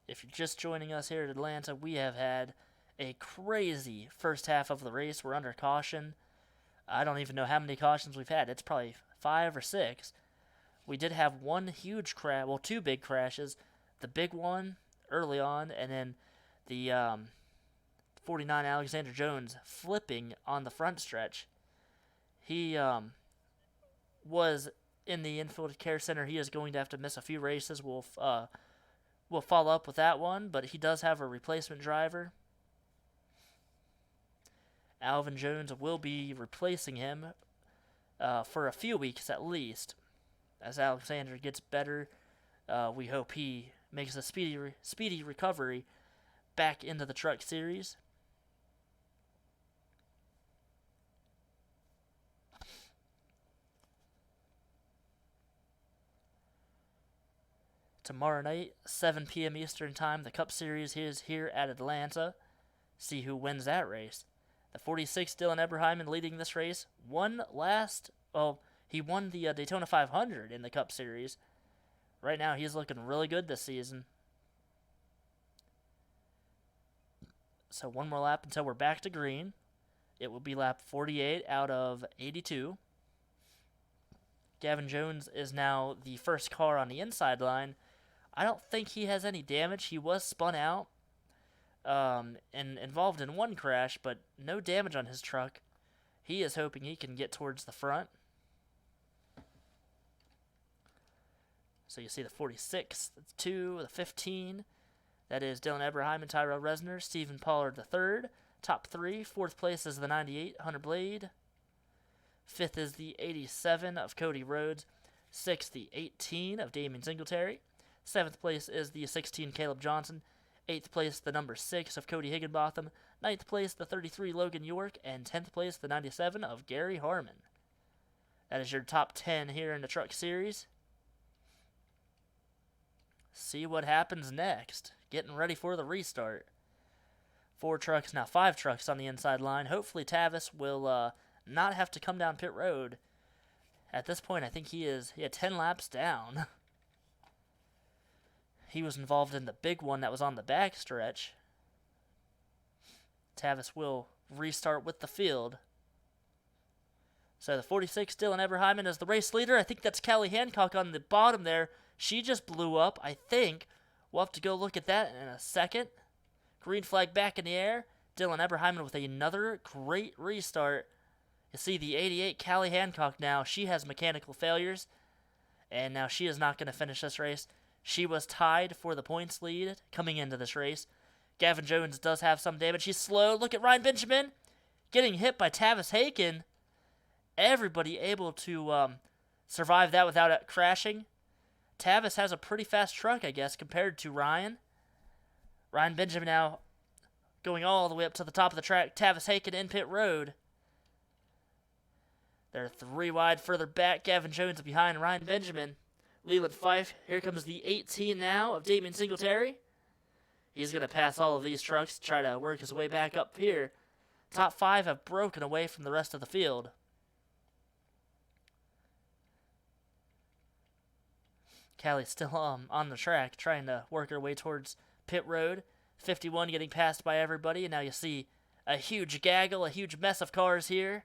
If you're just joining us here at Atlanta, we have had a crazy first half of the race. We're under caution. I don't even know how many cautions we've had. It's probably 5 or 6. We did have one huge crash, well, 2 big crashes. The big one early on, and then the 49 Alexander Jones flipping on the front stretch. He was in the infield care center. He is going to have to miss a few races. We'll follow up with that one, but he does have a replacement driver. Alvin Jones will be replacing him for a few weeks at least. As Alexander gets better, we hope he makes a speedy recovery back into the truck series. Tomorrow night, 7 p.m. Eastern Time, the Cup Series is here at Atlanta. See who wins that race. The 46, Dylan Eberheimen, leading this race. He won the Daytona 500 in the Cup Series. Right now, he's looking really good this season. So 1 more lap until we're back to green. It will be lap 48 out of 82. Gavin Jones is now the first car on the inside line. I don't think he has any damage. He was spun out and involved in 1 crash, but no damage on his truck. He is hoping he can get towards the front. So you see the 46, the 2, the 15. That is Dylan Eberheimen, Tyrell Resner, Stephen Pollard III. Top 3. 4th place is the 98, Hunter Blade. 5th is the 87 of Cody Rhodes. 6th, the 18 of Damian Singletary. 7th place is the 16, Caleb Johnson. 8th place, the number 6 of Cody Higginbotham. 9th place, the 33, Logan York. And 10th place, the 97 of Gary Harmon. That is your top 10 here in the Truck Series. See what happens next. Getting ready for the restart. 4 trucks, now 5 trucks on the inside line. Hopefully Tavis will not have to come down pit road. At this point, I think he had 10 laps down. He was involved in the big one that was on the back stretch. Tavis will restart with the field. So the 46, Dylan Eberheimen, is the race leader. I think that's Callie Hancock on the bottom there. She just blew up, I think. We'll have to go look at that in a second. Green flag back in the air. Dylan Eberheimen with another great restart. You see the 88, Callie Hancock now. She has mechanical failures. And now she is not going to finish this race. She was tied for the points lead coming into this race. Gavin Jones does have some damage. He's slow. Look at Ryan Benjamin getting hit by Tavis Haken. Everybody able to survive that without it crashing. Tavis has a pretty fast truck, I guess, compared to Ryan. Ryan Benjamin now going all the way up to the top of the track. Tavis Haken in pit road. They're 3 wide further back. Gavin Jones behind Ryan Benjamin. Leland Fife. Here comes the 18 now of Damian Singletary. He's going to pass all of these trucks, try to work his way back up here. Top 5 have broken away from the rest of the field. Callie's still on the track, trying to work her way towards pit road. 51 getting passed by everybody, and now you see a huge gaggle, a huge mess of cars here.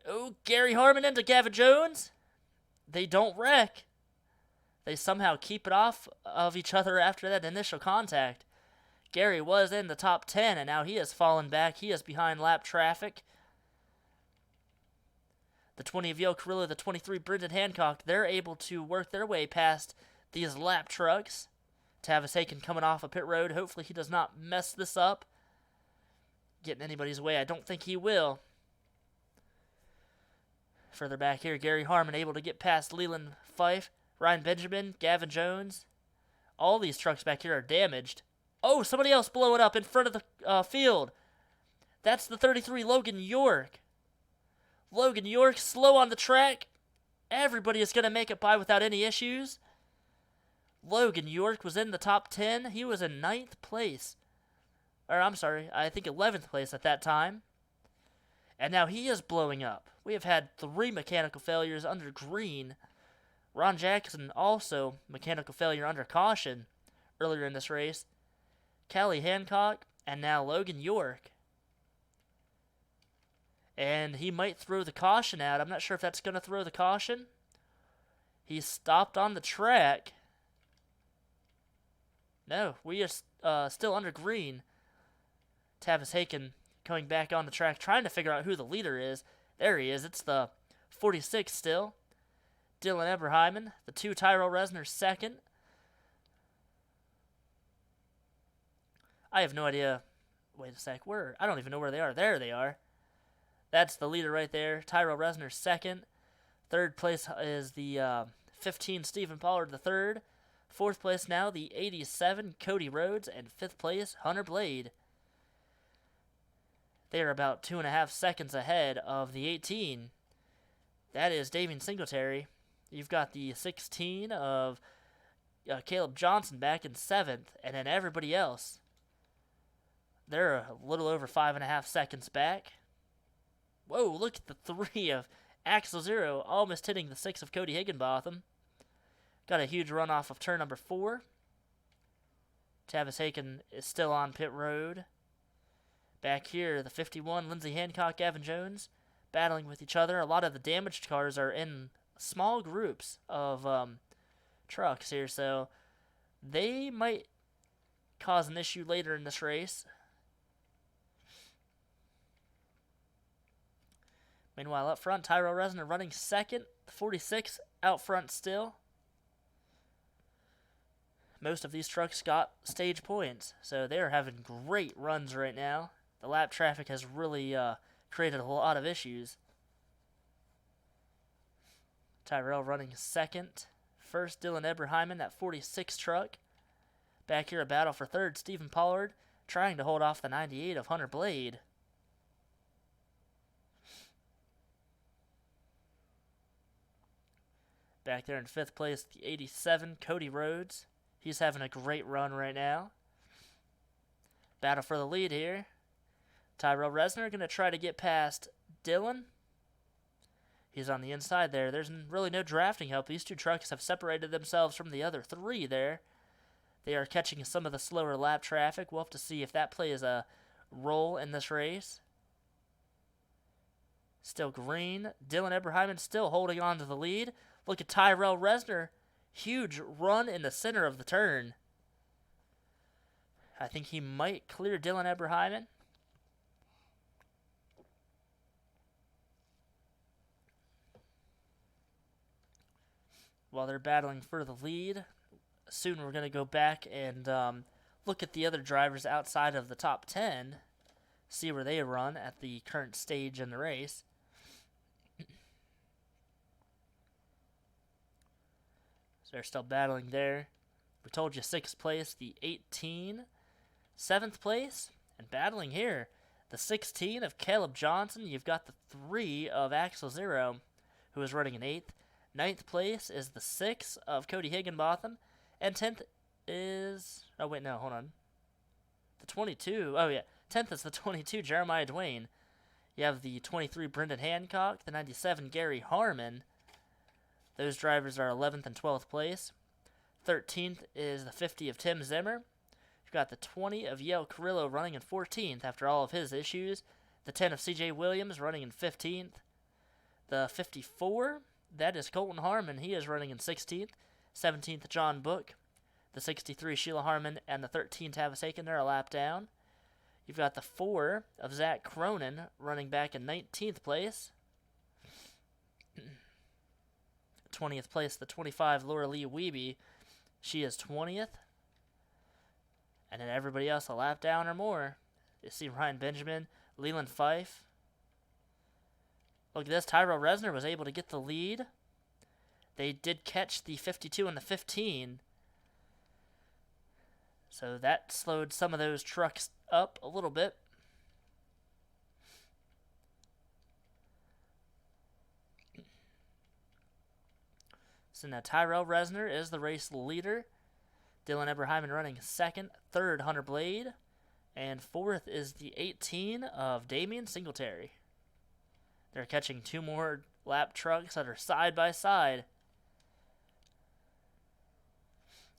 Oh, Gary Harmon into Gavin Jones. They don't wreck. They somehow keep it off of each other after that initial contact. Gary was in the top 10, and now he has fallen back. He is behind lap traffic. The 20 of Yo Carrillo, the 23 Brendan Hancock, they're able to work their way past these lap trucks. Tavis Haken coming off a pit road. Hopefully he does not mess this up, get in anybody's way. I don't think he will. Further back here, Gary Harmon able to get past Leland Fife, Ryan Benjamin, Gavin Jones. All these trucks back here are damaged. Oh, somebody else blowing up in front of the field. That's the 33 Logan York. Logan York slow on the track. Everybody is going to make it by without any issues. Logan York was in the top 10. He was in 9th place. Or, I'm sorry, I think 11th place at that time. And now he is blowing up. We have had 3 mechanical failures under green. Ron Jackson also mechanical failure under caution earlier in this race. Callie Hancock and now Logan York. And he might throw the caution out. I'm not sure if that's going to throw the caution. He stopped on the track. No, we are still under green. Tavis Haken coming back on the track, trying to figure out who the leader is. There he is. It's the 46 still. Dylan Eberheimen, the 2 Tyrell Resner second. I have no idea. Wait a sec. I don't even know where they are. There they are. That's the leader right there. Tyrell Resner second. Third place is the 15 Stephen Pollard the third. Fourth place now the 87 Cody Rhodes, and fifth place Hunter Blade. They are about 2.5 seconds ahead of the 18. That is Damian Singletary. You've got the 16 of Caleb Johnson back in 7th, and then everybody else. They're a little over 5.5 seconds back. Whoa, look at the 3 of Axel Zero, almost hitting the 6 of Cody Higginbotham. Got a huge run off of turn number 4. Tavis Haken is still on pit road. Back here, the 51, Lindsey Hancock, Gavin Jones, battling with each other. A lot of the damaged cars are in small groups of trucks here, so they might cause an issue later in this race. Meanwhile, up front, Tyrell Resner running second, 46 out front still. Most of these trucks got stage points, so they are having great runs right now. The lap traffic has really created a lot of issues. Tyrell running second. First, Dylan Eberheimen, that 46 truck. Back here, a battle for third, Stephen Pollard, trying to hold off the 98 of Hunter Blade. Back there in fifth place, the 87, Cody Rhodes. He's having a great run right now. Battle for the lead here. Tyrell Resner going to try to get past Dylan. He's on the inside there. There's really no drafting help. These 2 trucks have separated themselves from the other 3 there. They are catching some of the slower lap traffic. We'll have to see if that plays a role in this race. Still green. Dylan Eberheimen still holding on to the lead. Look at Tyrell Resner. Huge run in the center of the turn. I think he might clear Dylan Eberheimen. While they're battling for the lead, soon we're going to go back and look at the other drivers outside of the top 10, see where they run at the current stage in the race. So they're still battling there. We told you 6th place, the 18, 7th place, and battling here, the 16 of Caleb Johnson. You've got the 3 of Axel Zero, who is running in 8th. 9th place is the 6 of Cody Higginbotham, and 10th is... Oh, wait, no, hold on. The 22... Oh, yeah. 10th is the 22, Jeremiah Dwayne. You have the 23, Brendan Hancock, the 97, Gary Harmon. Those drivers are 11th and 12th place. 13th is the 50 of Tim Zimmer. You've got the 20 of Yale Carrillo running in 14th after all of his issues. The 10 of CJ Williams running in 15th. The 54, that is Colton Harmon. He is running in 16th. 17th, John Book. The 63, Sheila Harmon. And the 13, Tavis Haken. They're a lap down. You've got the 4 of Zach Cronin running back in 19th place. 20th place, the 25, Laura Lee Wiebe. She is 20th. And then everybody else a lap down or more. You see Ryan Benjamin, Leland Fife. Look at this. Tyrell Resner was able to get the lead. They did catch the 52 and the 15. So that slowed some of those trucks up a little bit. So now Tyrell Resner is the race leader. Dylan Eberheimen running 2nd. 3rd, Hunter Blade. And 4th is the 18 of Damian Singletary. They're catching 2 more lap trucks that are side by side.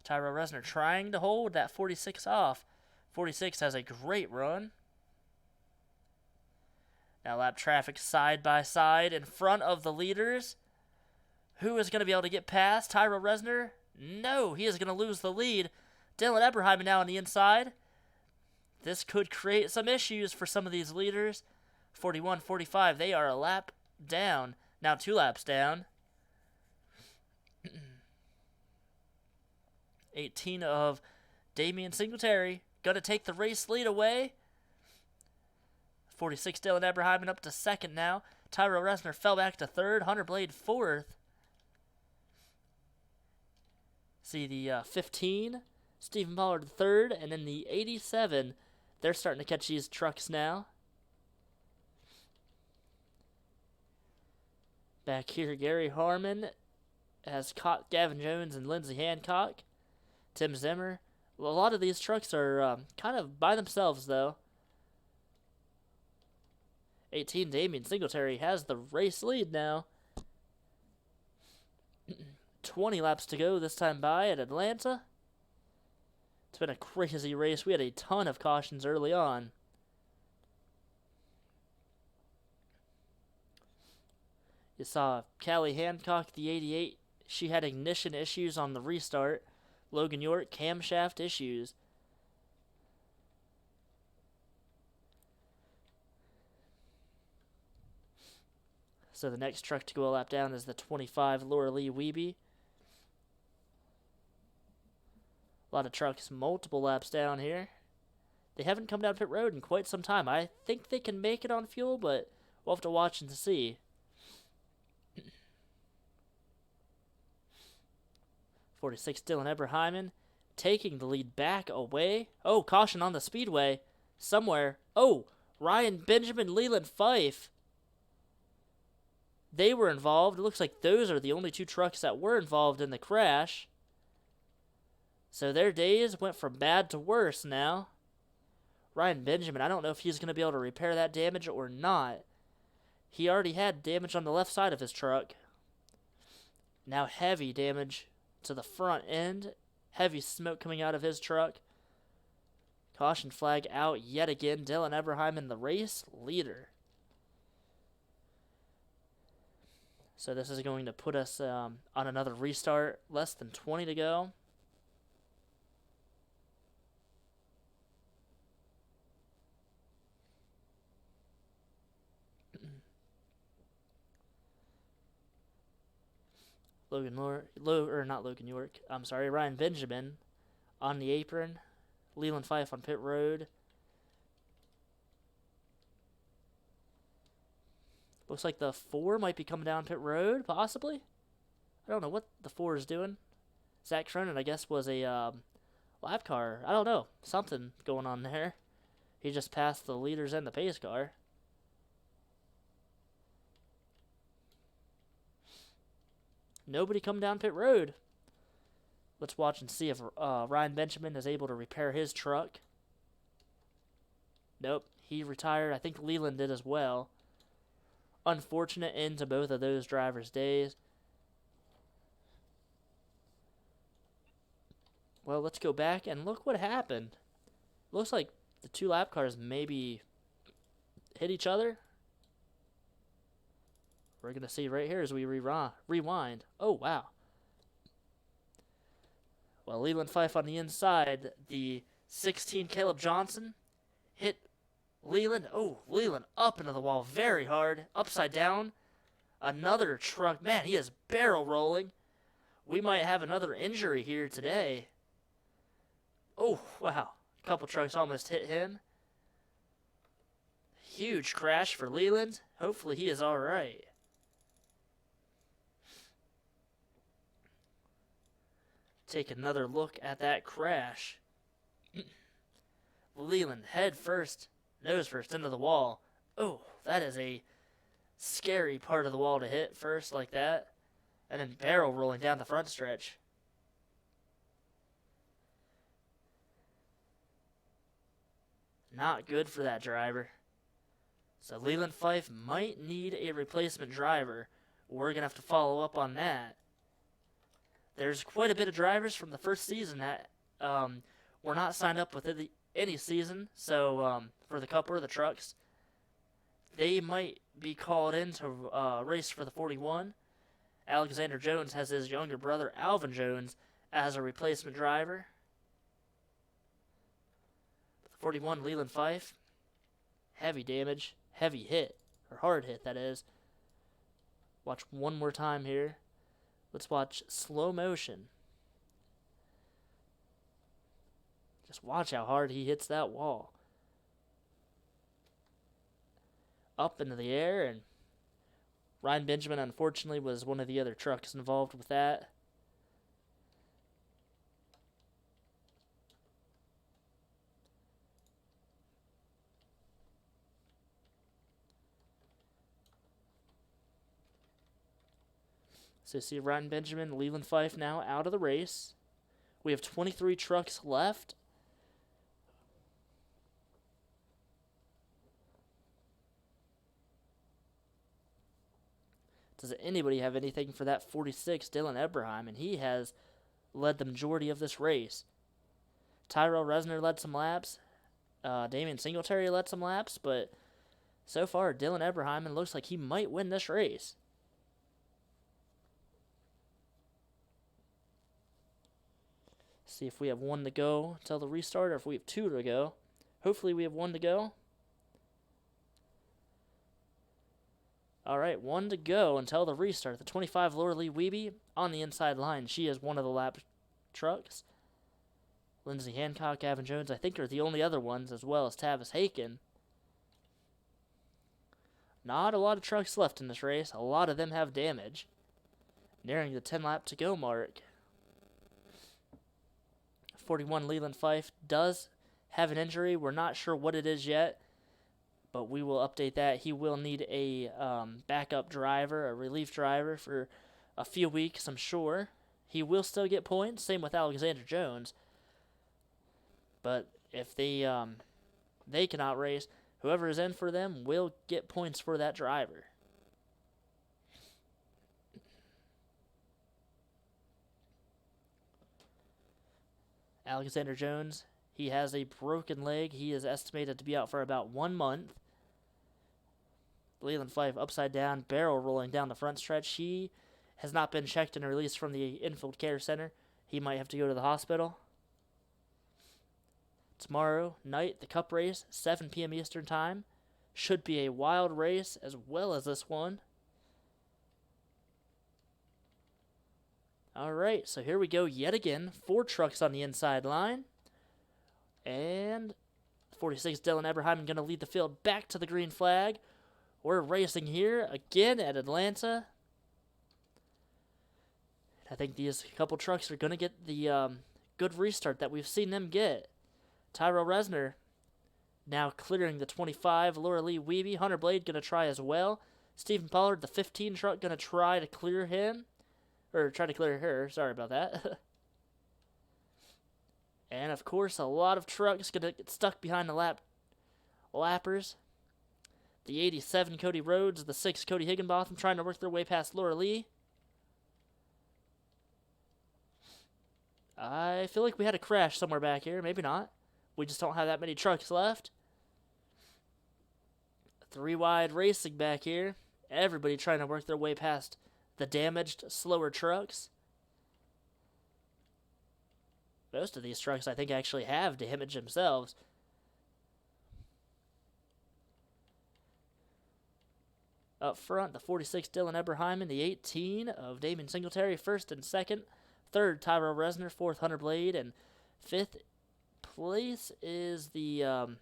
Tyrell Resner trying to hold that 46 off. 46 has a great run. Now lap traffic side by side in front of the leaders. Who is going to be able to get past Tyrell Resner? No, he is going to lose the lead. Dylan Eberheimen now on the inside. This could create some issues for some of these leaders. 41, 45, they are a lap down. Now 2 laps down. 18 of Damian Singletary. Going to take the race lead away. 46, Dylan Eberheimen up to 2nd now. Tyrell Resner fell back to 3rd. Hunter Blade 4th. See the 15, Stephen Pollard 3rd, and then the 87. They're starting to catch these trucks now. Back here, Gary Harmon has caught Gavin Jones and Lindsey Hancock. Tim Zimmer. Well, a lot of these trucks are kind of by themselves, though. 18, Damian Singletary has the race lead now. 20 laps to go this time by at Atlanta. It's been a crazy race. We had a ton of cautions early on. You saw Callie Hancock, the 88. She had ignition issues on the restart. Logan York, camshaft issues. So the next truck to go a lap down is the 25, Laura Lee Wiebe. A lot of trucks, multiple laps down here. They haven't come down pit road in quite some time. I think they can make it on fuel, but we'll have to watch and see. 46, Dylan Eberheimen taking the lead back away. Oh, caution on the speedway somewhere. Oh, Ryan Benjamin, Leland Fife. They were involved. It looks like those are the only 2 trucks that were involved in the crash. So their days went from bad to worse now. Ryan Benjamin, I don't know if he's going to be able to repair that damage or not. He already had damage on the left side of his truck. Now heavy damage to the front end. Heavy smoke coming out of his truck. Caution flag out yet again. Dylan Eberheimen, the race leader. So this is going to put us on another restart. Less than 20 to go. I'm sorry, Ryan Benjamin on the apron. Leland Fife on pit road. Looks like the 4 might be coming down pit road, possibly. I don't know what the 4 is doing. Zach Cronin, I guess, was a lap car. I don't know. Something going on there. He just passed the leaders and the pace car. Nobody come down pit road. Let's watch and see if Ryan Benjamin is able to repair his truck. Nope, he retired. I think Leland did as well. Unfortunate end to both of those drivers' days. Well, let's go back and look what happened. Looks like the 2 lap cars maybe hit each other. We're going to see right here as we rewind. Oh, wow. Well, Leland Fife on the inside. The 16 Caleb Johnson hit Leland. Oh, Leland up into the wall very hard. Upside down. Another truck. Man, he is barrel rolling. We might have another injury here today. Oh, wow. A couple trucks almost hit him. Huge crash for Leland. Hopefully he is all right. Take another look at that crash. Leland head first, nose first into the wall. Oh, that is a scary part of the wall to hit first like that. And then barrel rolling down the front stretch. Not good for that driver. So Leland Fife might need a replacement driver. We're going to have to follow up on that. There's quite a bit of drivers from the first season that were not signed up with any season. So for the Cup or the trucks, they might be called in to race for the 41. Alexander Jones has his younger brother, Alvin Jones, as a replacement driver. The 41, Leland Fife. Heavy damage. Heavy hit. Or hard hit, that is. Watch one more time here. Let's watch slow motion. Just watch how hard he hits that wall. Up into the air, and Ryan Benjamin, unfortunately, was one of the other trucks involved with that. So you see Ryan Benjamin, Leland Fife now out of the race. We have 23 trucks left. Does anybody have anything for that 46, Dylan Eberheim? And he has led the majority of this race. Tyrell Resner led some laps. Damian Singletary led some laps. But so far, Dylan Eberheim looks like he might win this race. See if we have 1 to go until the restart, or if we have 2 to go. Hopefully we have 1 to go. All right, 1 to go until the restart. The 25 Laura Lee Wiebe on the inside line. She is one of the lap trucks. Lindsay Hancock, Gavin Jones, I think, are the only other ones, as well as Tavis Haken. Not a lot of trucks left in this race. A lot of them have damage. Nearing the 10 lap to go mark. 41 Leland Fife does have an injury. We're not sure what it is yet, but we will update that. He will need a backup driver, a relief driver for a few weeks, I'm sure. He will still get points. Same with Alexander Jones. But if they cannot race, whoever is in for them will get points for that driver. Alexander Jones, he has a broken leg. He is estimated to be out for about 1 month. Leland Fife upside down, barrel rolling down the front stretch. He has not been checked and released from the infield care center. He might have to go to the hospital. Tomorrow night, the Cup race, 7 p.m. Eastern Time. Should be a wild race as well as this one. All right, so here we go yet again. 4 trucks on the inside line. And 46 Dylan Eberheim going to lead the field back to the green flag. We're racing here again at Atlanta. I think these couple trucks are going to get the good restart that we've seen them get. Tyrell Resner now clearing the 25. Laura Lee Weeby. Hunter Blade going to try as well. Stephen Pollard, the 15 truck, going to try to clear him. Or try to clear her. Sorry about that. And, of course, a lot of trucks going to get stuck behind the lappers. The 87 Cody Rhodes, the 6 Cody Higginbotham trying to work their way past Laura Lee. I feel like we had a crash somewhere back here. Maybe not. We just don't have that many trucks left. 3 wide racing back here. Everybody trying to work their way past the damaged, slower trucks. Most of these trucks, I think, actually have damage themselves. Up front, the 46 Dylan Eberheim, the 18 of Damon Singletary, first and second. Third, Tyrell Resner, fourth, Hunter Blade, and fifth place is the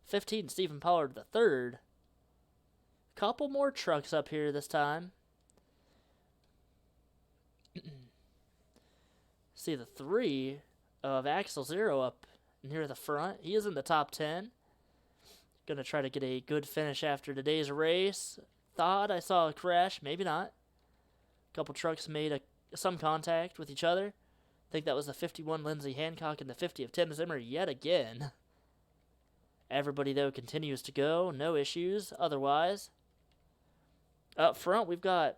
15, Stephen Pollard, the third. Couple more trucks up here this time. See the 3 of Axel Zero up near the front. He is in the top 10. Gonna try to get a good finish after today's race. Thought I saw a crash, maybe not. Couple trucks made some contact with each other. I think that was the 51 Lindsey Hancock and the 50 of Tim Zimmer yet again. Everybody, though, continues to go. No issues otherwise. Up front, we've got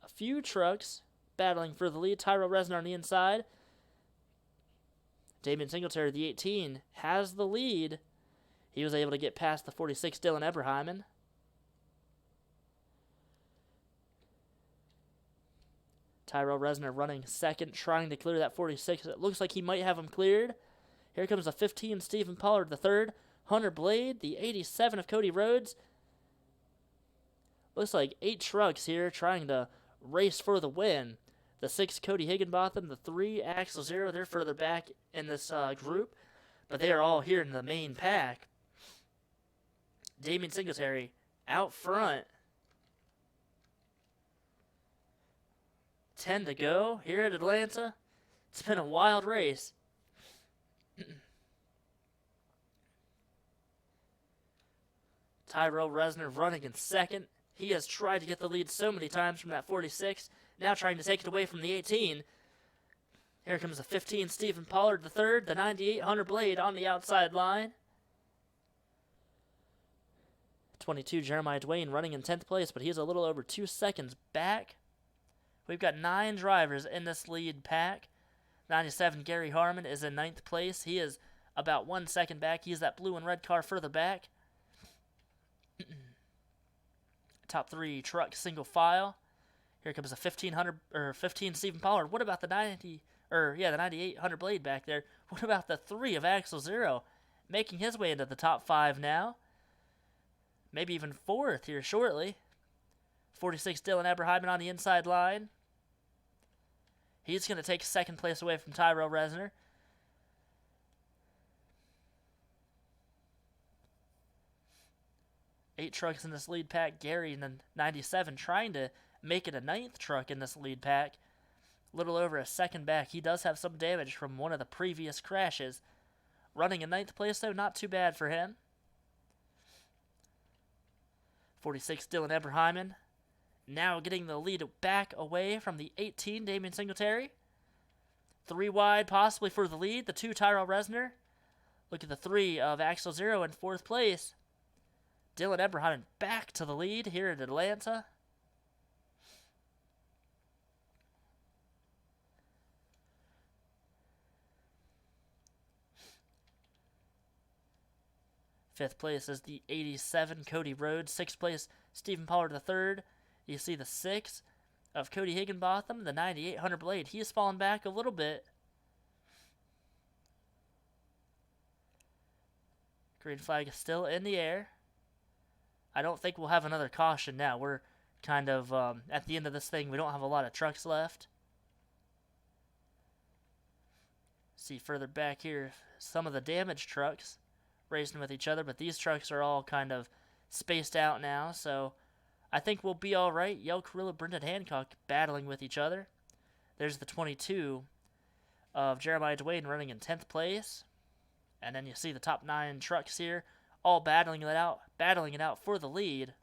a few trucks battling for the lead. Tyrell Resner on the inside. Damien Singletary, the 18, has the lead. He was able to get past the 46 Dylan Eberheimen. Tyrell Resner running second, trying to clear that 46. It looks like he might have him cleared. Here comes the 15, Stephen Pollard, the third. Hunter Blade, the 87 of Cody Rhodes. Looks like 8 trucks here trying to race for the win. The 6, Cody Higginbotham, the 3, Axel Zero. They're further back in this group, but they are all here in the main pack. Damien Singletary out front. 10 to go here at Atlanta. It's been a wild race. Tyrell Resner running in second. He has tried to get the lead so many times from that 46. Now trying to take it away from the 18. Here comes the 15, Stephen Pollard the third. The 98, Hunter Blade on the outside line. 22, Jeremiah Dwayne running in 10th place, but he's a little over 2 seconds back. We've got 9 drivers in this lead pack. 97, Gary Harmon is in 9th place. He is about 1 second back. He's that blue and red car further back. Top 3 truck single file. Here comes the 15 Stephen Pollard. What about the 98 Hunter Blade back there? What about the 3 of Axel Zero? Making his way into the top 5 now. Maybe even 4th here shortly. 46 Dylan Eberheimen on the inside line. He's going to take 2nd place away from Tyrell Resner. Eight trucks in this lead pack. Gary in the 97 trying to make it a 9th truck in this lead pack. A little over a second back. He does have some damage from one of the previous crashes. Running in 9th place, though, not too bad for him. 46 Dylan Eberheimen. Now getting the lead back away from the 18, Damien Singletary. 3 wide, possibly for the lead. The 2, Tyrell Resner. Look at the 3 of Axel Zero in 4th place. Dylan Eberheim back to the lead here in Atlanta. Fifth place is the 87 Cody Rhodes. 6th place, Stephen Pollard III. You see the 6 of Cody Higginbotham, the 98 Hunter Blade. He has fallen back a little bit. Green flag is still in the air. I don't think we'll have another caution now. We're kind of at the end of this thing. We don't have a lot of trucks left. See further back here, some of the damaged trucks racing with each other, but these trucks are all kind of spaced out now, so I think we'll be all right. Yale Carrillo, Brendan Hancock battling with each other. There's the 22 of Jeremiah Dwayne running in 10th place. And then you see the top 9 trucks here all battling it out for the lead.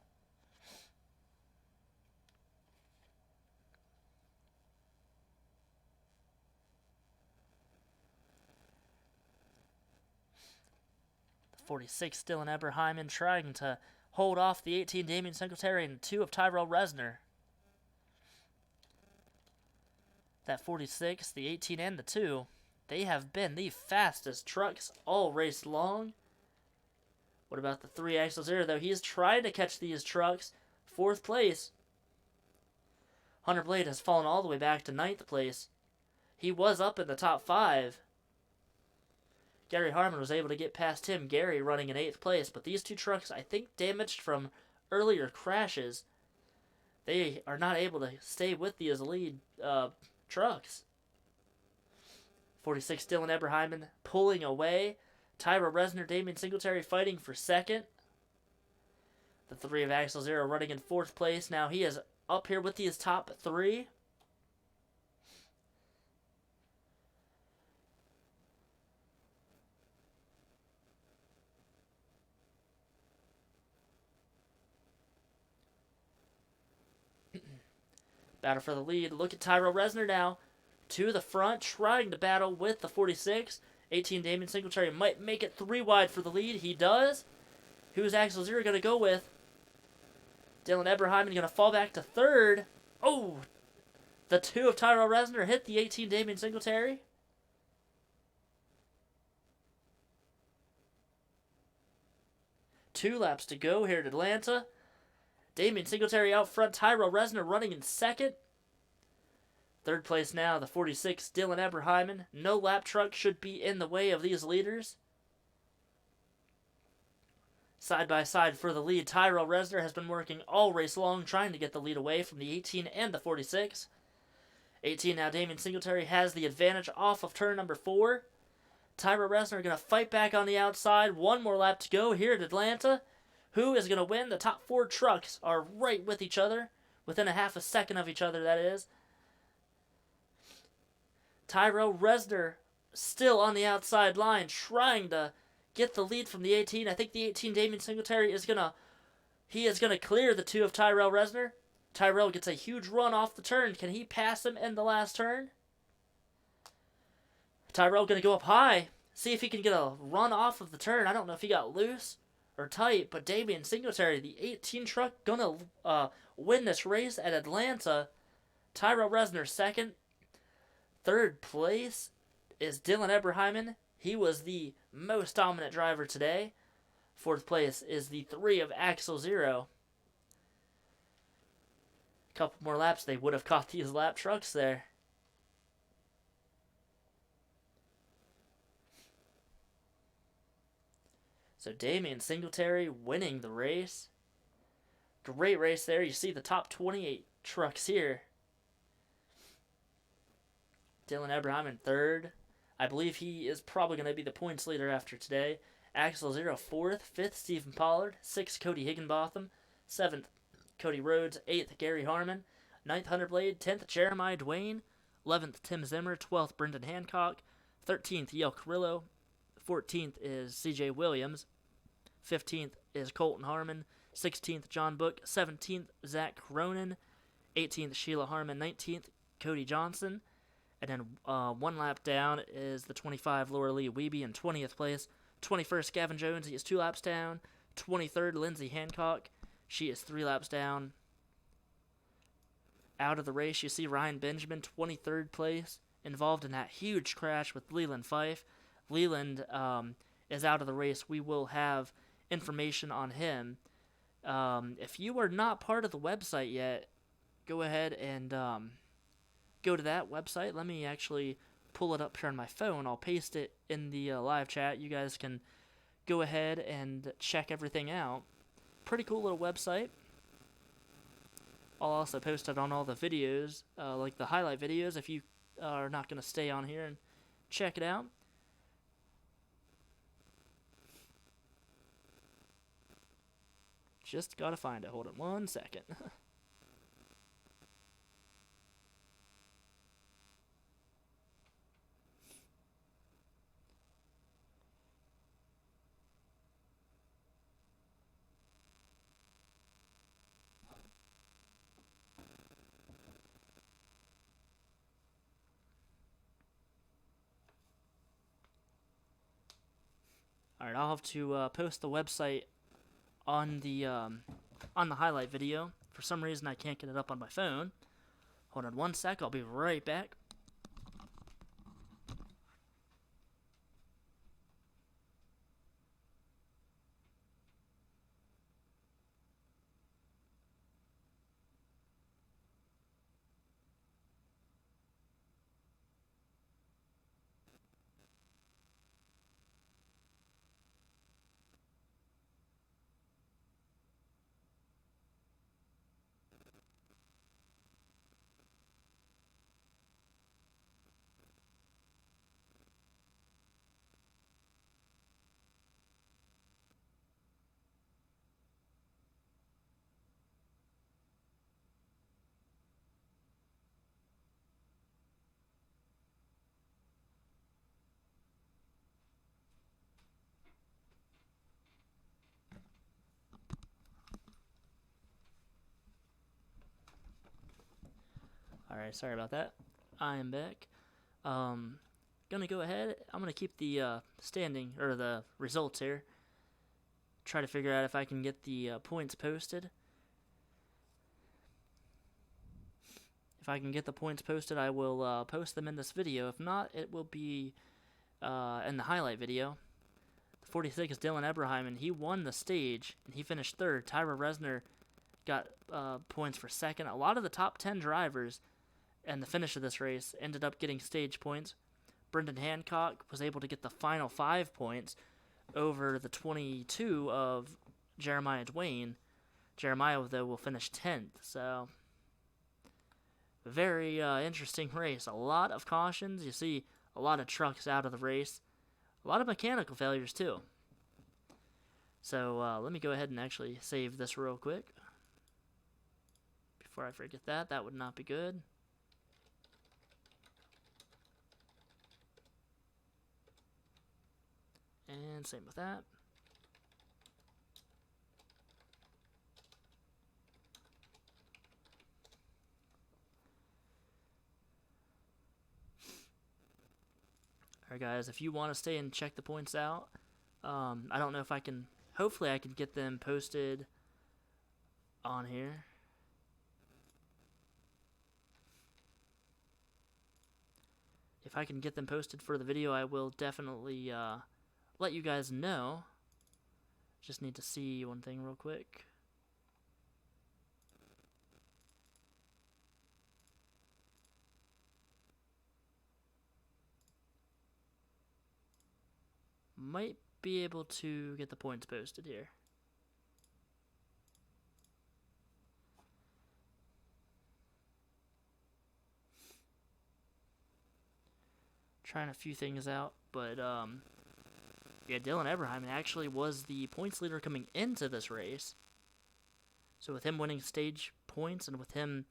The 46 Dylan Eberheimen trying to hold off the 18 Damian Singletary and 2 of Tyrell Resner. That 46, the 18, and the 2, they have been the fastest trucks all race long. What about the 3 Axle 0, though? He's trying to catch these trucks. 4th place. Hunter Blade has fallen all the way back to 9th place. He was up in the top 5. Gary Harmon was able to get past him. Gary running in 8th place. But these 2 trucks, I think, damaged from earlier crashes. They are not able to stay with these lead trucks. 46 Dylan Eberheimen pulling away. Tyra Resner, Damian Singletary fighting for 2nd. The 3 of Axel Zero running in 4th place. Now he is up here with his top 3. Battle for the lead. Look at Tyra Resner now. To the front, trying to battle with the 46. 18 Damian Singletary might make it 3 wide for the lead. He does. Who's Axel Zero going to go with? Dylan Eberheimen going to fall back to 3rd. Oh! The 2 of Tyrell Resner hit the 18 Damian Singletary. Two laps to go here at Atlanta. Damian Singletary out front. Tyrell Resner running in 2nd. 3rd place now, the 46, Dylan Eberheimen. No lap truck should be in the way of these leaders. Side by side for the lead, Tyrell Resner has been working all race long trying to get the lead away from the 18 and the 46. 18 now, Damian Singletary has the advantage off of turn number 4. Tyrell Resner going to fight back on the outside. 1 more lap to go here at Atlanta. Who is going to win? The top 4 trucks are right with each other. Within a half a second of each other, that is. Tyrell Resner still on the outside line, trying to get the lead from the 18. I think the 18, Damian Singletary, is going to clear the 2 of Tyrell Resner. Tyrell gets a huge run off the turn. Can he pass him in the last turn? Tyrell going to go up high. See if he can get a run off of the turn. I don't know if he got loose or tight, but Damian Singletary, the 18 truck, going to win this race at Atlanta. Tyrell Resner 2nd. 3rd place is Dylan Eberheimen. He was the most dominant driver today. 4th place is the 3 of Axel Zero. A couple more laps, they would have caught these lap trucks there. So Damian Singletary winning the race. Great race there. You see the top 28 trucks here. Dylan Eberheimen 3rd. I believe he is probably going to be the points leader after today. Axel Zero 4th. 5th, Stephen Pollard. 6th, Cody Higginbotham. 7th, Cody Rhodes. 8th, Gary Harmon. 9th, Hunter Blade. 10th, Jeremiah Dwayne. 11th, Tim Zimmer. 12th, Brendan Hancock. 13th, Yale Carrillo. 14th is CJ Williams. 15th is Colton Harmon. 16th, John Book. 17th, Zach Cronin. 18th, Sheila Harmon. 19th, Cody Johnson. And then 1 lap down is the 25, Laura Lee Wiebe in 20th place. 21st, Gavin Jones. He is 2 laps down. 23rd, Lindsay Hancock. She is 3 laps down. Out of the race, you see Ryan Benjamin, 23rd place, involved in that huge crash with Leland Fife. Leland is out of the race. We will have information on him. If you are not part of the website yet, go ahead and go to that website. Let me actually pull it up here on my phone. I'll paste it in the live chat. You guys can go ahead and check everything out. Pretty cool little website. I'll also post it on all the videos, like the highlight videos, if you are not going to stay on here and check it out. Just gotta find it. Hold on 1 second. Alright, I'll have to post the website on the highlight video. For some reason, I can't get it up on my phone. Hold on 1 sec. I'll be right back. Alright, sorry about that. I am back. Gonna go ahead. I'm gonna keep the standing or the results here. Try to figure out if I can get the points posted. If I can get the points posted, I will post them in this video. If not, it will be in the highlight video. The 46 is Dylan Eberheim, and he won the stage, and he finished third. Tyra Resner got points for second. A lot of the top 10 drivers and the finish of this race ended up getting stage points. Brendan Hancock was able to get the final 5 points over the 22 of Jeremiah Dwayne. Jeremiah, though, will finish 10th. So, very interesting race. A lot of cautions. You see a lot of trucks out of the race. A lot of mechanical failures, too. So, let me go ahead and actually save this real quick. Before I forget that, that would not be good. And same with that. Alright guys, if you want to stay and check the points out, I don't know if I can, hopefully I can get them posted on here. If I can get them posted for the video, I will definitely let you guys know. Just need to see one thing real quick. Might be able to get the points posted here. Trying a few things out, but yeah, Dylan Eberheim actually was the points leader coming into this race. So with him winning stage points and with him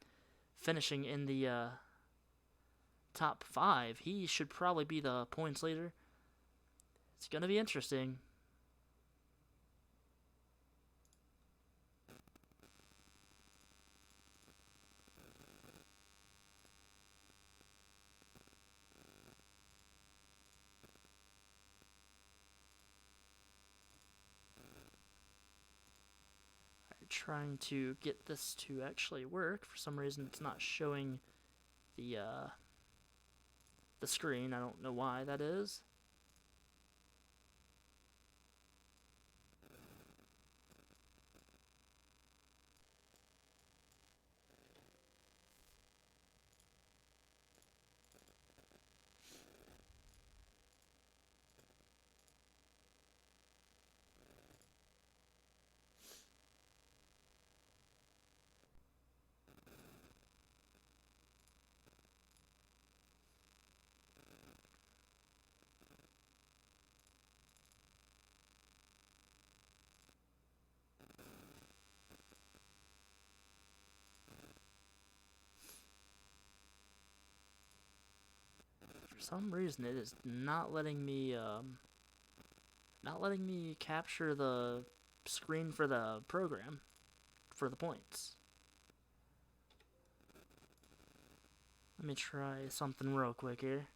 finishing in the top 5, he should probably be the points leader. It's going to be interesting. Trying to get this to actually work. For some reason, it's not showing the screen. I don't know why that is. For some reason, it is not letting me capture the screen for the program for the points. Let me try something real quick here.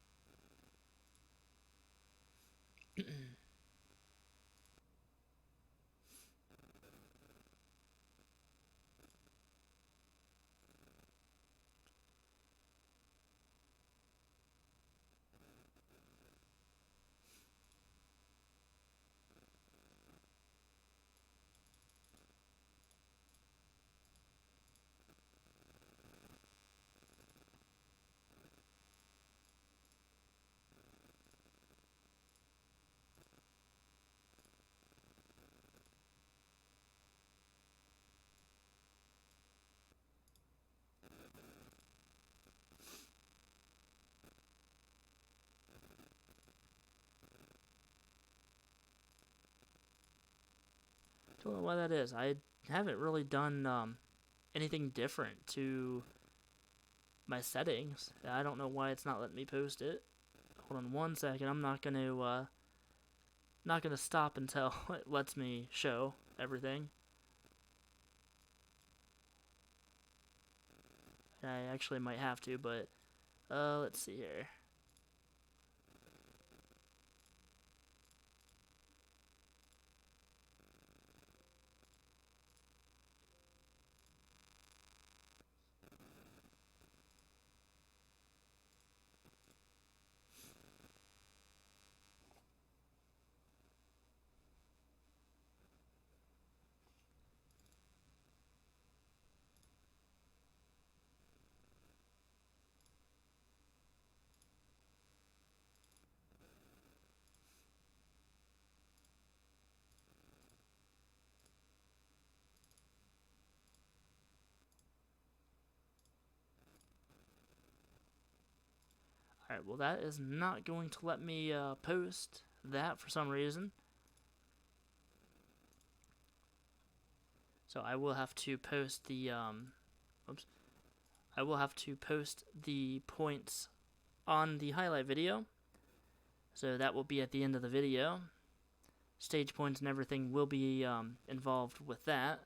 Don't know why that is. I haven't really done anything different to my settings. I don't know why it's not letting me post it. Hold on 1 second. I'm not gonna stop until it lets me show everything. I actually might have to, but let's see here. Alright, well that is not going to let me post that for some reason. So I will have to post the I will have to post the points on the highlight video. So that will be at the end of the video. Stage points and everything will be involved with that.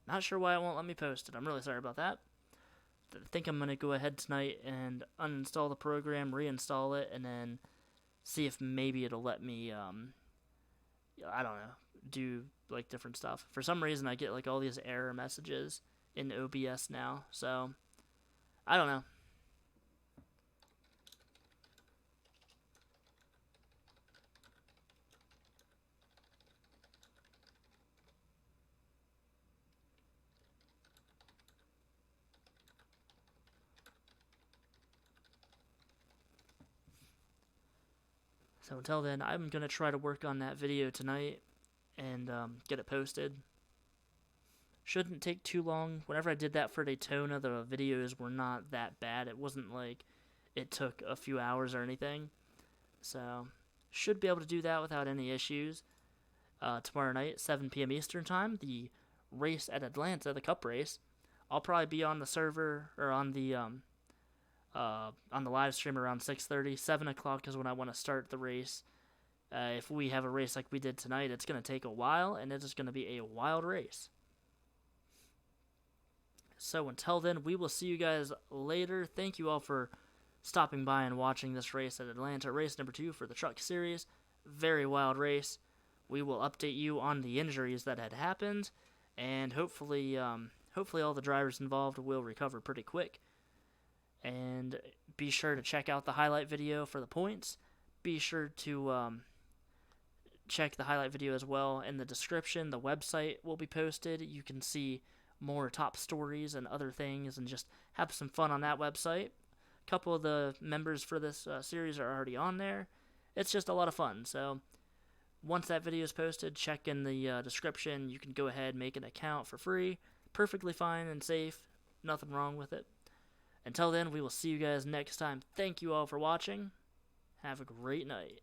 Not sure why it won't let me post it. I'm really sorry about that. I think I'm going to go ahead tonight and uninstall the program, reinstall it, and then see if maybe it'll let me, I don't know, do like different stuff. For some reason, I get like all these error messages in OBS now, so I don't know. So until then, I'm going to try to work on that video tonight and get it posted. Shouldn't take too long. Whenever I did that for Daytona, the videos were not that bad. It wasn't like it took a few hours or anything. So, should be able to do that without any issues. Tomorrow night, 7 p.m. Eastern Time, the race at Atlanta, the Cup race. I'll probably be on the server, or on the live stream around 6:30. 7 o'clock is when I want to start the race. If we have a race like we did tonight, it's going to take a while, and it is going to be a wild race. So until then, we will see you guys later. Thank you all for stopping by and watching this race at Atlanta, race number 2 for the Truck Series. Very wild race. We will update you on the injuries that had happened, and hopefully all the drivers involved will recover pretty quick. And be sure to check out the highlight video for the points. Be sure to check the highlight video as well in the description. The website will be posted. You can see more top stories and other things and just have some fun on that website. A couple of the members for this series are already on there. It's just a lot of fun. So once that video is posted, check in the description. You can go ahead and make an account for free. Perfectly fine and safe. Nothing wrong with it. Until then, we will see you guys next time. Thank you all for watching. Have a great night.